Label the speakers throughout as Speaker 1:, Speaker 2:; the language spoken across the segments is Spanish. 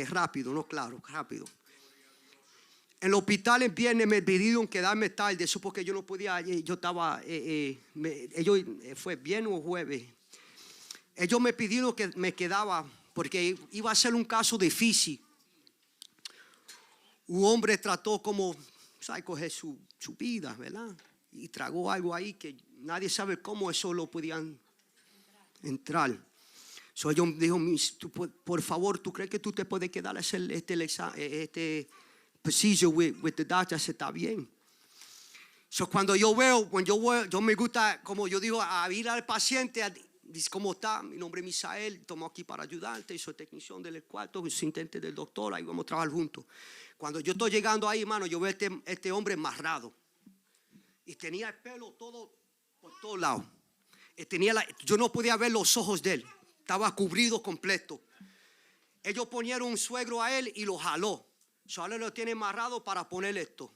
Speaker 1: rápido, no claro, rápido. En el hospital el viernes me pidieron quedarme tarde, eso porque yo no podía, yo estaba, ellos, fue viernes o jueves. Ellos me pidieron que me quedaba porque iba a ser un caso difícil. Un hombre trató como, ¿sabes? Coger su vida, ¿verdad? Y tragó algo ahí que nadie sabe cómo eso lo podían entrar. So ellos dijo, por favor, ¿tú crees que tú te puedes quedar a hacer este procedure with the doctor? Está bien. So cuando yo veo, yo me gusta, como yo digo, a ir al paciente, dice, ¿cómo está? Mi nombre es Misael, estamos aquí para ayudarte, soy técnico del cuarto, soy asistente del doctor, ahí vamos a trabajar juntos. Cuando yo estoy llegando ahí, hermano, yo veo este hombre amarrado. Y tenía el pelo todo por todos lados. Yo no podía ver los ojos de él. Estaba cubrido completo. Ellos ponieron un suegro a él y lo jaló. Solo lo tiene amarrado para poner esto,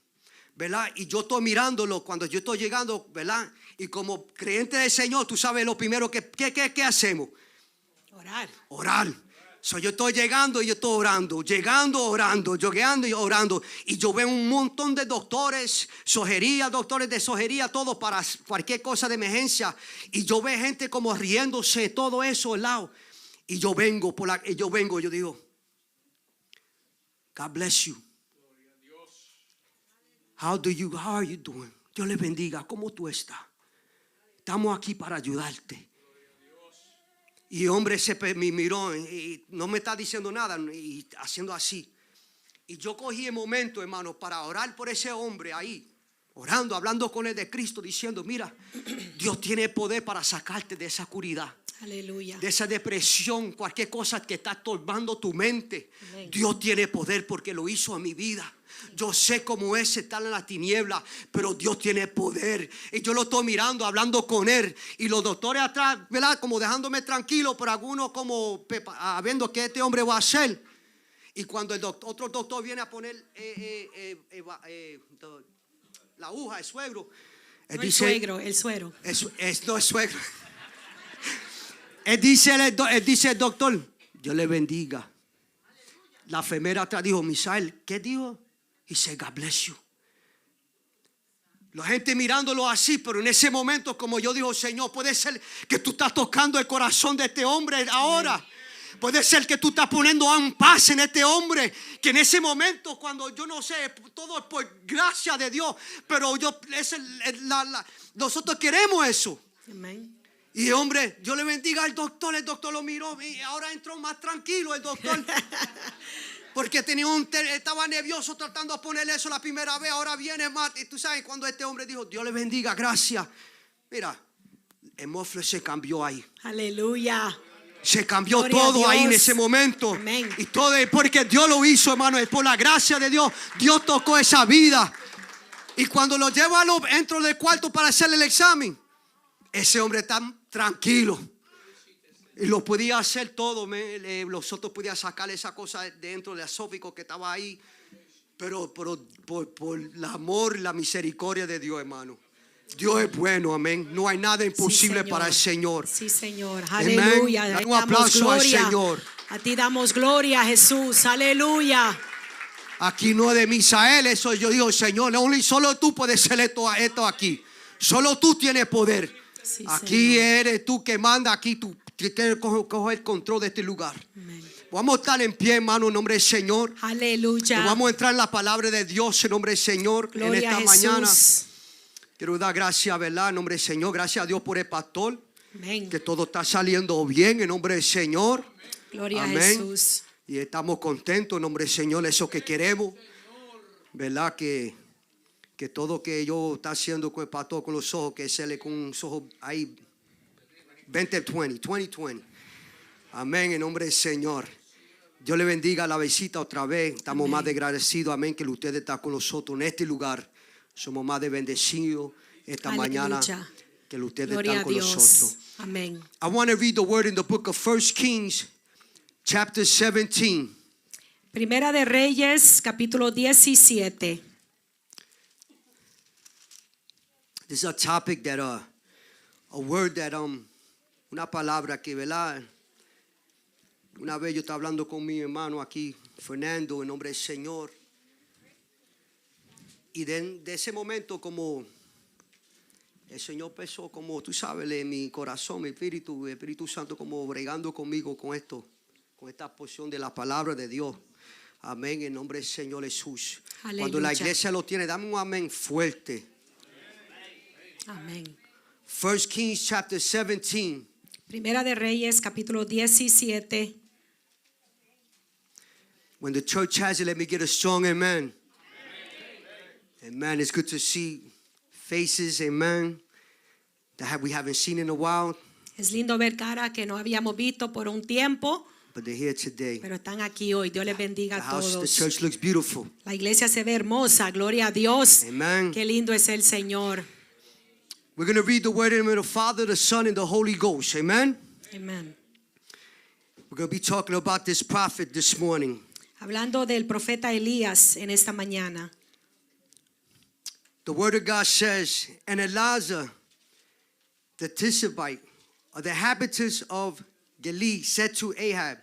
Speaker 1: ¿verdad? Y yo estoy mirándolo cuando yo estoy llegando, ¿verdad? Y como creyente del Señor, tú sabes lo primero ¿qué hacemos? Orar. So yo estoy llegando y yo estoy orando, orando y yo veo un montón de doctores de sojería, todo para cualquier cosa de emergencia, y yo veo gente como riéndose, todo eso al lado, y yo digo, God bless you. How are you doing? Dios le bendiga. ¿Cómo tú estás? Estamos aquí para ayudarte. Y el hombre me miró y no me está diciendo nada y haciendo así. Y yo cogí el momento, hermano, para orar por ese hombre ahí. Orando, hablando con él de Cristo, diciendo, mira, Dios tiene poder para sacarte de esa oscuridad.
Speaker 2: Aleluya.
Speaker 1: De esa depresión, cualquier cosa que está turbando tu mente.
Speaker 2: Amén.
Speaker 1: Dios tiene poder porque lo hizo en mi vida. Yo sé cómo es estar en la tiniebla, pero Dios tiene poder. Y yo lo estoy mirando, hablando con él. Y los doctores atrás, ¿verdad? Como dejándome tranquilo, pero algunos como viendo qué este hombre va a hacer. Y cuando otro doctor viene a poner la aguja, el suegro.
Speaker 2: El suegro.
Speaker 1: No es suegro. Él dice el doctor, Dios le bendiga. La enfermera atrás dijo, Misael, ¿qué dijo? He said, God bless you. La gente mirándolo así, pero en ese momento, como yo digo, Señor, puede ser que tú estás tocando el corazón de este hombre ahora. Amén. Puede ser que tú estás poniendo un paz en este hombre, que en ese momento, cuando yo no sé, todo es por gracia de Dios, pero nosotros queremos eso.
Speaker 2: Amén.
Speaker 1: Y hombre, Dios le bendiga al doctor. El doctor lo miró y ahora entró más tranquilo el doctor. Porque estaba nervioso tratando de ponerle eso la primera vez. Ahora viene más. Y tú sabes cuando este hombre dijo, Dios le bendiga, gracias. Mira, el mofle se cambió ahí.
Speaker 2: Aleluya.
Speaker 1: Se cambió todo ahí en ese momento.
Speaker 2: Amén.
Speaker 1: Y todo es porque Dios lo hizo, hermano. Es por la gracia de Dios. Dios tocó esa vida. Y cuando lo lleva dentro del cuarto para hacerle el examen, ese hombre está tranquilo. Y lo podía hacer todo. Los otros podían sacarle esa cosa dentro del esófago que estaba ahí. Pero por el amor, la misericordia de Dios, hermano. Dios es bueno, amén. No hay nada imposible para el Señor.
Speaker 2: Sí, Señor. Aleluya.
Speaker 1: Amén. Un aplauso al Señor.
Speaker 2: A ti damos gloria, Jesús. Aleluya.
Speaker 1: Aquí no es de Misael, eso yo digo, Señor, solo tú puedes hacer esto aquí. Solo tú tienes poder.
Speaker 2: Sí,
Speaker 1: aquí
Speaker 2: Señor.
Speaker 1: Eres tú que manda, aquí tú tienes que coger el control de este lugar.
Speaker 2: Amén.
Speaker 1: Vamos a estar en pie, hermano, en nombre del Señor.
Speaker 2: Aleluya.
Speaker 1: Y vamos a entrar en la palabra de Dios en nombre del Señor.
Speaker 2: Gloria
Speaker 1: en esta
Speaker 2: a Jesús.
Speaker 1: mañana. Quiero dar gracias, ¿verdad? En nombre del Señor. Gracias a Dios por el pastor.
Speaker 2: Amén.
Speaker 1: Que todo está saliendo bien en nombre del Señor.
Speaker 2: Gloria
Speaker 1: Amén.
Speaker 2: a Jesús.
Speaker 1: Y estamos contentos en nombre del Señor. Eso que queremos. ¿Verdad? Que todo que yo está haciendo con el pastor con los ojos, que se le con los ojos ahí 2020. Amén, en nombre del Señor. Dios le bendiga la visita otra vez. Estamos más de agradecidos, amén, que usted está con nosotros en este lugar. Somos más de bendecidos esta mañana que ustedes están con nosotros.
Speaker 2: Amén.
Speaker 1: I want to read the word in the book of 1 Kings, chapter 17.
Speaker 2: Primera de Reyes, capítulo 17.
Speaker 1: This is a topic that, a word that, una palabra que, ¿verdad? Una vez yo estaba hablando con mi hermano aquí, Fernando, en nombre del Señor. Y de ese momento como el Señor pensó, como tú sabes, en mi corazón, mi espíritu, el Espíritu Santo como bregando conmigo con esto, con esta porción de la palabra de Dios. Amén, en nombre del Señor Jesús.
Speaker 2: Aleluya.
Speaker 1: Cuando la iglesia lo tiene, dame un amén fuerte.
Speaker 2: Amén.
Speaker 1: 1 Kings chapter 17.
Speaker 2: Primera de Reyes, capítulo 17.
Speaker 1: When the church has it, let me get a strong amen. Amen. It's good to see faces, amen, that we haven't seen in a while,
Speaker 2: Es lindo ver cara que no habíamos visto por un tiempo,
Speaker 1: but they're here today.
Speaker 2: pero están aquí hoy. Dios les bendiga
Speaker 1: The
Speaker 2: a
Speaker 1: house, the
Speaker 2: todos.
Speaker 1: church looks beautiful.
Speaker 2: La iglesia se ve hermosa, gloria a Dios.
Speaker 1: Amen.
Speaker 2: Qué lindo es el Señor.
Speaker 1: We're going to read the word in the name of the Father, the Son, and the Holy Ghost. Amen.
Speaker 2: Amén.
Speaker 1: We're going to be talking about this prophet this morning.
Speaker 2: Hablando del profeta Elías en esta mañana.
Speaker 1: The word of God says, and Elijah, the Tishbite, or the inhabitants of Gilead, said to Ahab,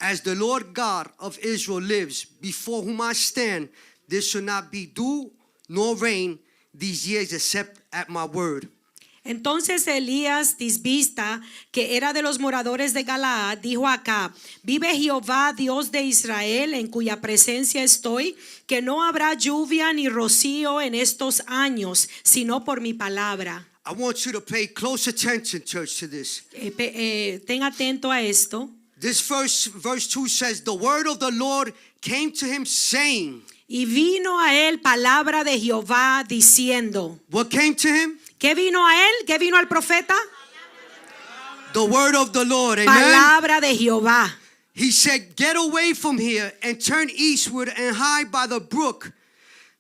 Speaker 1: as the Lord God of Israel lives, before whom I stand, there shall not be dew nor rain these years except at my word.
Speaker 2: Entonces Elías, Tisbista, que era de los moradores de Galaad, dijo a Acab: vive Jehová, Dios de Israel, en cuya presencia estoy, que no habrá lluvia ni rocío en estos años, sino por mi palabra.
Speaker 1: I want you to pay close attention, church, to this.
Speaker 2: Ten atento a esto.
Speaker 1: This verse 2 says, the word of the Lord came to him saying.
Speaker 2: Y vino a él palabra de Jehová diciendo.
Speaker 1: What came to him?
Speaker 2: ¿Qué vino a él? ¿Qué vino al profeta?
Speaker 1: The word of the Lord. Amen.
Speaker 2: Palabra de Jehová.
Speaker 1: He said, get away from here and turn eastward and hide by the brook,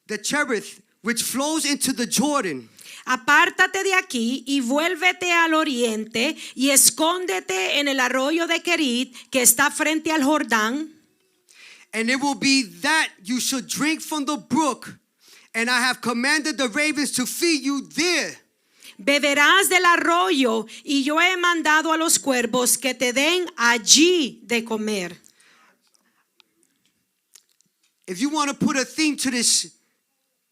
Speaker 1: the Cherith, which flows into the Jordan.
Speaker 2: Apártate de aquí y vuélvete al oriente y escóndete en el arroyo de Kerit que está frente al Jordán.
Speaker 1: And it will be that you should drink from the brook, and I have commanded the ravens to feed you there.
Speaker 2: Beberás del arroyo y yo he mandado a los cuervos que te den allí de comer.
Speaker 1: If you want to put a theme to this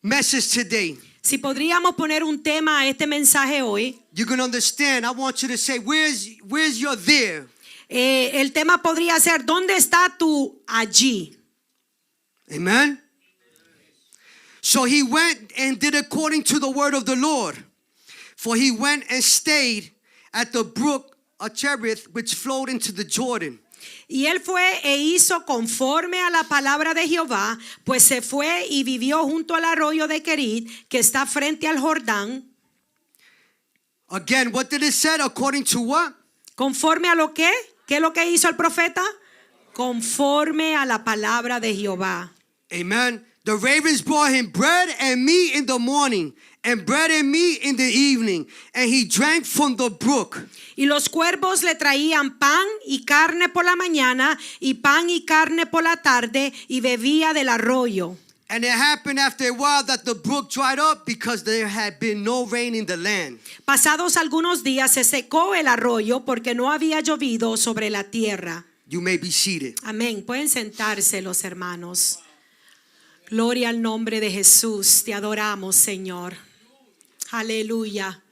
Speaker 1: message today,
Speaker 2: Si podríamos poner un tema a este mensaje hoy,
Speaker 1: you can understand. I want you to say, where's your there?
Speaker 2: el tema podría ser: ¿dónde está tu allí?
Speaker 1: Amen. So he went and did according to the word of the Lord. For he went and stayed at the brook of Cherith, which flowed into the Jordan.
Speaker 2: Y él fue e hizo conforme a la palabra de Jehová, pues se fue y vivió junto al arroyo de Kerit, que está frente al Jordán.
Speaker 1: Again, what did it say? According to what?
Speaker 2: Conforme a lo que, ¿qué es lo que hizo el profeta? Conforme a la palabra de Jehová.
Speaker 1: Amen. The ravens brought him bread and meat in the morning, and bread and meat in the evening, and he drank from the brook.
Speaker 2: Y los cuervos le traían pan y carne por la mañana y pan y carne por la tarde, y bebía del arroyo.
Speaker 1: And it happened after a while that the brook dried up because there had been no rain in the land.
Speaker 2: Pasados algunos días se secó el arroyo porque no había llovido sobre la tierra.
Speaker 1: You may be seated.
Speaker 2: Amén. Pueden sentarse los hermanos. Gloria al nombre de Jesús. Te adoramos, Señor. Aleluya.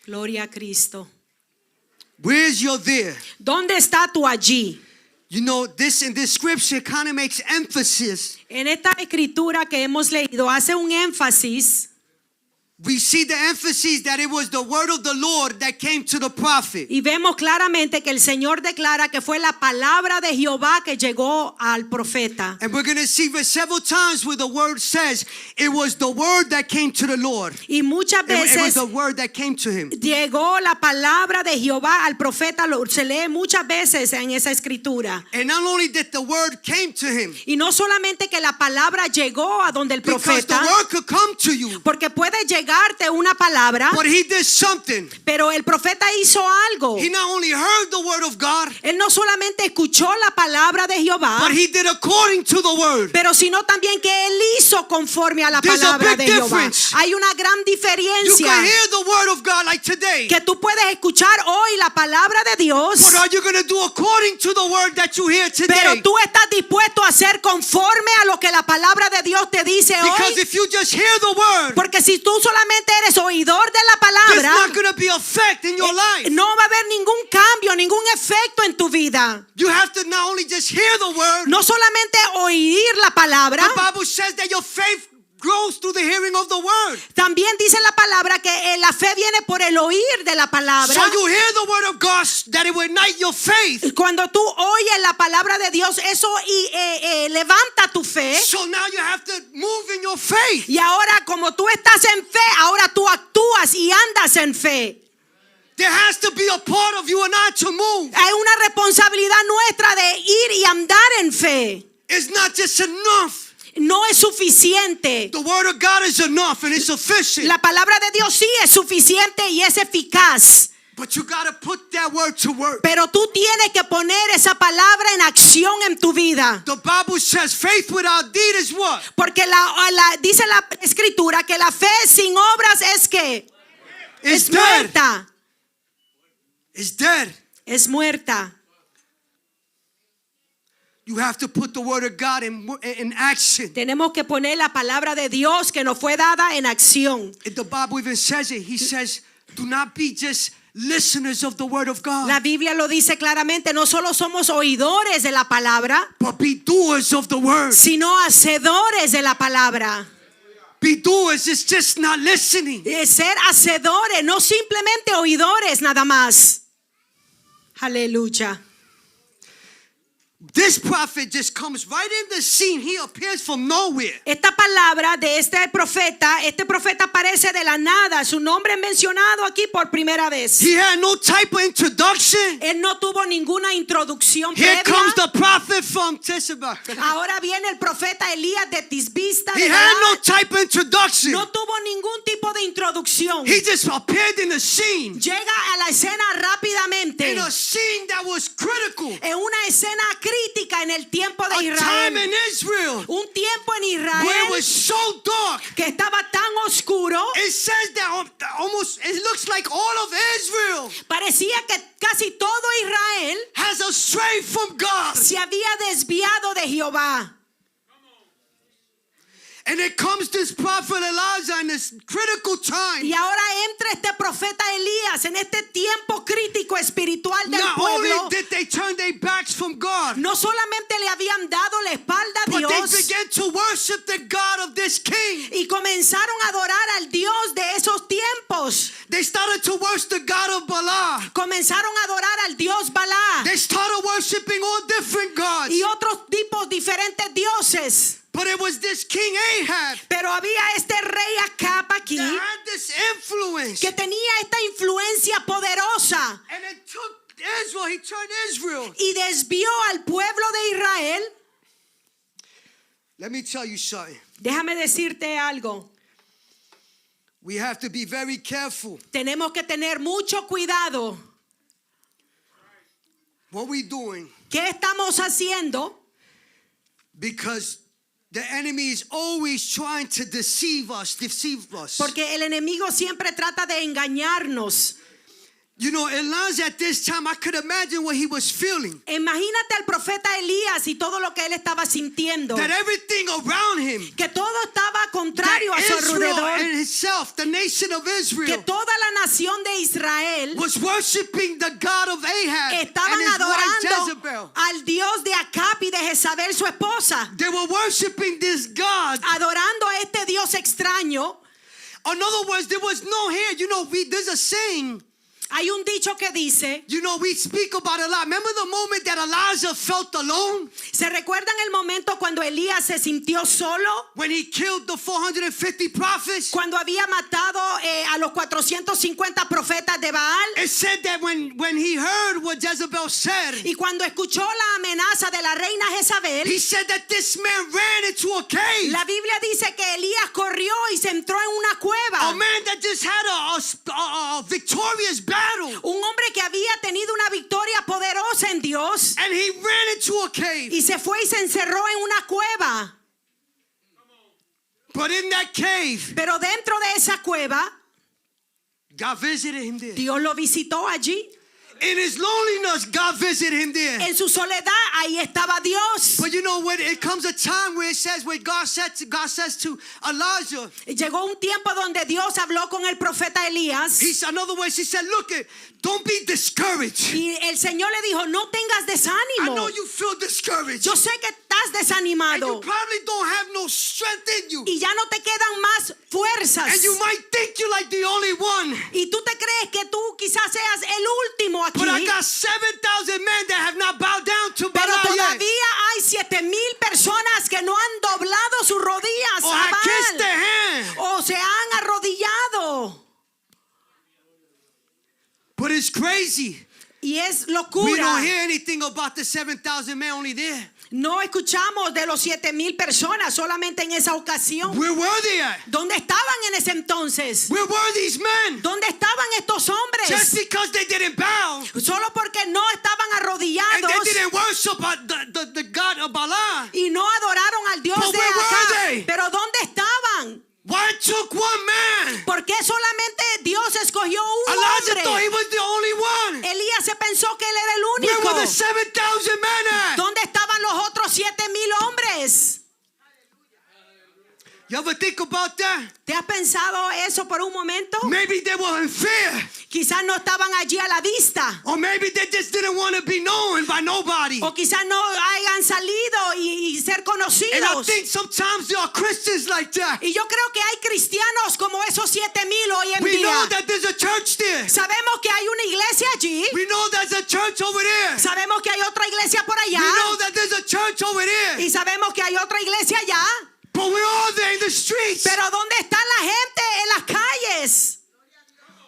Speaker 2: Gloria a Cristo.
Speaker 1: Where's your there?
Speaker 2: ¿Dónde está tu allí?
Speaker 1: You know, this in this scripture kind of makes emphasis.
Speaker 2: En esta escritura que hemos leído hace un énfasis.
Speaker 1: We see the emphasis that it was the word of the Lord that came to the prophet.
Speaker 2: Y vemos claramente que el Señor declara que fue la palabra de Jehová que llegó al profeta.
Speaker 1: And we're going to see several times where the word says it was the word that came to the Lord.
Speaker 2: Y muchas
Speaker 1: It was
Speaker 2: veces
Speaker 1: the word that came to him.
Speaker 2: llegó la palabra de Jehová al profeta. Se lee muchas veces en esa escritura.
Speaker 1: And not only did the word came to him,
Speaker 2: Y no solamente que la palabra llegó a donde el
Speaker 1: because the
Speaker 2: profeta,
Speaker 1: word could come to you.
Speaker 2: porque puede llegar entregarte una palabra,
Speaker 1: but he did something.
Speaker 2: pero el profeta hizo algo.
Speaker 1: He not only heard the word of God,
Speaker 2: Él no solamente escuchó la palabra de Jehová,
Speaker 1: but he did according to the word.
Speaker 2: pero sino también que él hizo conforme a la
Speaker 1: There's a
Speaker 2: palabra
Speaker 1: big
Speaker 2: de Jehová.
Speaker 1: difference.
Speaker 2: Hay una gran
Speaker 1: You
Speaker 2: diferencia.
Speaker 1: can hear the word of God like today,
Speaker 2: Que tú puedes escuchar hoy la palabra de Dios,
Speaker 1: but are you going to do according to the word that you hear
Speaker 2: pero
Speaker 1: today?
Speaker 2: tú estás dispuesto a hacer conforme a lo que la palabra de Dios te dice
Speaker 1: Because
Speaker 2: hoy.
Speaker 1: if you just hear the word,
Speaker 2: Porque si tú solamente eres oidor de la
Speaker 1: there's
Speaker 2: palabra,
Speaker 1: not going to be effect in your life.
Speaker 2: no va a haber ningún cambio, ningún efecto en tu vida.
Speaker 1: You have to not only just hear the word,
Speaker 2: No solamente oír la palabra,
Speaker 1: the Bible says that your faith grows through the hearing of the word.
Speaker 2: también dice la palabra que la fe viene por el oír de la palabra.
Speaker 1: So you hear the word of God that it will ignite your faith.
Speaker 2: Cuando tú oyes la palabra de Dios, eso levanta tu fe.
Speaker 1: So now you have to move in your faith.
Speaker 2: Y ahora, como tú estás en fe, ahora tú actúas y andas en fe.
Speaker 1: There has to be a part of you and I to move.
Speaker 2: Hay una responsabilidad nuestra de ir y andar en fe.
Speaker 1: It's not just enough.
Speaker 2: No es suficiente.
Speaker 1: The word of God is enough and it's sufficient.
Speaker 2: La palabra de Dios sí es suficiente y es eficaz.
Speaker 1: But you got to put that word to work.
Speaker 2: Pero tú tienes que poner esa palabra en acción en tu vida.
Speaker 1: The Bible says faith without deed is what?
Speaker 2: Porque dice la escritura que la fe sin obras es que
Speaker 1: It's
Speaker 2: es
Speaker 1: dead.
Speaker 2: muerta.
Speaker 1: It's dead.
Speaker 2: Es muerta.
Speaker 1: You have to put the word of God in action.
Speaker 2: Tenemos que poner la palabra de Dios que nos fue dada en acción.
Speaker 1: The Bible even says it. He says, do not be just listeners of the word of God,
Speaker 2: La Biblia lo dice claramente, no solo somos oidores de la palabra,
Speaker 1: but be doers of the word.
Speaker 2: sino hacedores de la palabra.
Speaker 1: Be doers is just not listening.
Speaker 2: Ser hacedores, no simplemente oidores nada más. Aleluya.
Speaker 1: This prophet just comes right in the scene. He appears from nowhere.
Speaker 2: Esta palabra de este profeta aparece de la nada. Su nombre es mencionado aquí por primera vez.
Speaker 1: He had no type of introduction.
Speaker 2: Él no tuvo ninguna introducción
Speaker 1: Here
Speaker 2: previa.
Speaker 1: comes the prophet from Tisba.
Speaker 2: Ahora viene el profeta Elías de Tisbista.
Speaker 1: He
Speaker 2: De
Speaker 1: had no
Speaker 2: Galaad.
Speaker 1: type of introduction.
Speaker 2: No tuvo ningún tipo de introducción.
Speaker 1: He just appeared in the scene.
Speaker 2: Llega a la escena rápidamente.
Speaker 1: In a scene that was critical.
Speaker 2: En una escena crítica en el tiempo de
Speaker 1: A time
Speaker 2: Israel.
Speaker 1: in Israel
Speaker 2: Un tiempo en
Speaker 1: where it
Speaker 2: Israel
Speaker 1: was so dark.
Speaker 2: que estaba tan oscuro.
Speaker 1: It says that almost it looks like all of Israel
Speaker 2: Parecía que casi todo Israel
Speaker 1: has strayed from God.
Speaker 2: se había desviado de Jehová.
Speaker 1: And it comes this prophet Elijah in this critical time.
Speaker 2: Y ahora entra este profeta Elías en este tiempo crítico espiritual del
Speaker 1: Not
Speaker 2: pueblo.
Speaker 1: only did they turn their backs from God,
Speaker 2: No solamente le habían dado la espalda a
Speaker 1: but they
Speaker 2: Dios
Speaker 1: began to worship the God of this king.
Speaker 2: y comenzaron a adorar al Dios de esos tiempos.
Speaker 1: They started to worship the God of Balaam.
Speaker 2: Comenzaron a adorar al Dios Balá
Speaker 1: They started worshiping all different gods.
Speaker 2: y otros tipos diferentes dioses.
Speaker 1: But it was this king Ahab
Speaker 2: Pero había este rey Acab aquí
Speaker 1: that had this influence.
Speaker 2: que tenía esta influencia poderosa
Speaker 1: And it took Israel, he turned Israel.
Speaker 2: y desvió al pueblo de Israel.
Speaker 1: Let me tell you something.
Speaker 2: Déjame decirte algo.
Speaker 1: We have to be very careful
Speaker 2: Tenemos que tener mucho cuidado.
Speaker 1: what we're doing,
Speaker 2: ¿Qué estamos haciendo?
Speaker 1: because the enemy is always trying to deceive us.
Speaker 2: Porque el enemigo siempre trata de engañarnos.
Speaker 1: You know, Elijah at this time, I could imagine what he was feeling.
Speaker 2: Imagínate al profeta Elías y todo lo que él estaba sintiendo.
Speaker 1: That everything around him,
Speaker 2: Que todo estaba contrario a
Speaker 1: that
Speaker 2: su
Speaker 1: Israel
Speaker 2: alrededor.
Speaker 1: and himself, the nation of
Speaker 2: Que
Speaker 1: Israel,
Speaker 2: toda la nación de Israel
Speaker 1: was worshiping the God of Ahab
Speaker 2: estaban
Speaker 1: and his wife
Speaker 2: adorando
Speaker 1: Jezebel.
Speaker 2: al Dios de Acab y de Jezabel, su esposa.
Speaker 1: They were worshiping this God.
Speaker 2: Adorando a este Dios extraño.
Speaker 1: In other words, there was no here. You know, there's a saying
Speaker 2: Hay un dicho que dice,
Speaker 1: You know, we speak about it a lot. Remember the moment that Elijah felt alone?
Speaker 2: ¿se recuerdan el momento cuando Elías se sintió solo?
Speaker 1: When he killed the 450 prophets?
Speaker 2: Cuando había matado a los 450 profetas de Baal.
Speaker 1: It said that when he heard what Jezebel said,
Speaker 2: Y cuando escuchó la amenaza de la reina Jezabel,
Speaker 1: he said that this man ran into a cave.
Speaker 2: la Biblia dice que Elías corrió y se entró en una cueva.
Speaker 1: A man that just had a victorious battle.
Speaker 2: Un hombre que había tenido una victoria poderosa en Dios.
Speaker 1: And he ran into a cave.
Speaker 2: Y se fue y se encerró en una cueva.
Speaker 1: But in that cave,
Speaker 2: Pero dentro de esa cueva,
Speaker 1: God visited him there.
Speaker 2: Dios lo visitó allí.
Speaker 1: In his loneliness, God visited him there.
Speaker 2: En su soledad, ahí estaba Dios.
Speaker 1: But you know, when it comes a time where it says, when God says to Elijah,
Speaker 2: Llegó un tiempo donde Dios habló con el profeta Elías.
Speaker 1: in other words, he said, look, don't be discouraged.
Speaker 2: Y el Señor le dijo, no tengas
Speaker 1: I
Speaker 2: desánimo.
Speaker 1: know you feel discouraged.
Speaker 2: Yo sé que estás
Speaker 1: And you
Speaker 2: desanimado.
Speaker 1: probably don't have no strength in you.
Speaker 2: Y ya no te quedan más fuerzas.
Speaker 1: And you might think you're like the only one.
Speaker 2: Y tú te crees que tú quizás seas el último aquí.
Speaker 1: But I got 7,000 men that have not bowed down to
Speaker 2: Pero
Speaker 1: Baal yet.
Speaker 2: todavía hay 7,000 personas que no han doblado sus rodillas
Speaker 1: Or
Speaker 2: a
Speaker 1: have kissed their
Speaker 2: Baal.
Speaker 1: hand.
Speaker 2: O se han arrodillado.
Speaker 1: But it's crazy.
Speaker 2: Y es
Speaker 1: We
Speaker 2: locura.
Speaker 1: don't hear anything about the 7,000 men only there.
Speaker 2: No escuchamos de los 7,000 personas solamente en esa ocasión.
Speaker 1: Where were they at?
Speaker 2: ¿Dónde estaban en ese entonces?
Speaker 1: Where were these men?
Speaker 2: ¿Dónde estaban estos
Speaker 1: Just
Speaker 2: hombres?
Speaker 1: because they didn't bow
Speaker 2: Solo porque no estaban
Speaker 1: and
Speaker 2: arrodillados
Speaker 1: they didn't worship the God of Balaam.
Speaker 2: y no adoraron al Dios
Speaker 1: But
Speaker 2: de
Speaker 1: where were
Speaker 2: acá.
Speaker 1: they?
Speaker 2: Pero ¿dónde estaban?
Speaker 1: Why it took one man?
Speaker 2: ¿Por qué solamente Dios escogió un
Speaker 1: Elijah thought he
Speaker 2: hombre?
Speaker 1: was the only one.
Speaker 2: Elías se pensó que él era el
Speaker 1: Where
Speaker 2: único.
Speaker 1: were the 7,000 men at?
Speaker 2: ¿Dónde estaban los otros 7,000 hombres?
Speaker 1: You ever think about that?
Speaker 2: ¿Te has pensado eso por un momento?
Speaker 1: Maybe they were in fear.
Speaker 2: Quizás no estaban allí a la vista.
Speaker 1: Or maybe they just didn't want to be known by nobody.
Speaker 2: O quizás no hayan salido y ser
Speaker 1: And I
Speaker 2: conocidos.
Speaker 1: think sometimes there are Christians like that.
Speaker 2: Y yo creo que hay cristianos como esos 7,000 hoy en
Speaker 1: We know
Speaker 2: día.
Speaker 1: that there's a church there.
Speaker 2: Sabemos que hay una iglesia allí.
Speaker 1: We know there's a church over there.
Speaker 2: Sabemos que hay otra iglesia por allá.
Speaker 1: We know that there's a church over there.
Speaker 2: Y sabemos que hay otra iglesia allá.
Speaker 1: But we're all there in the streets.
Speaker 2: Pero ¿dónde está la gente en las calles?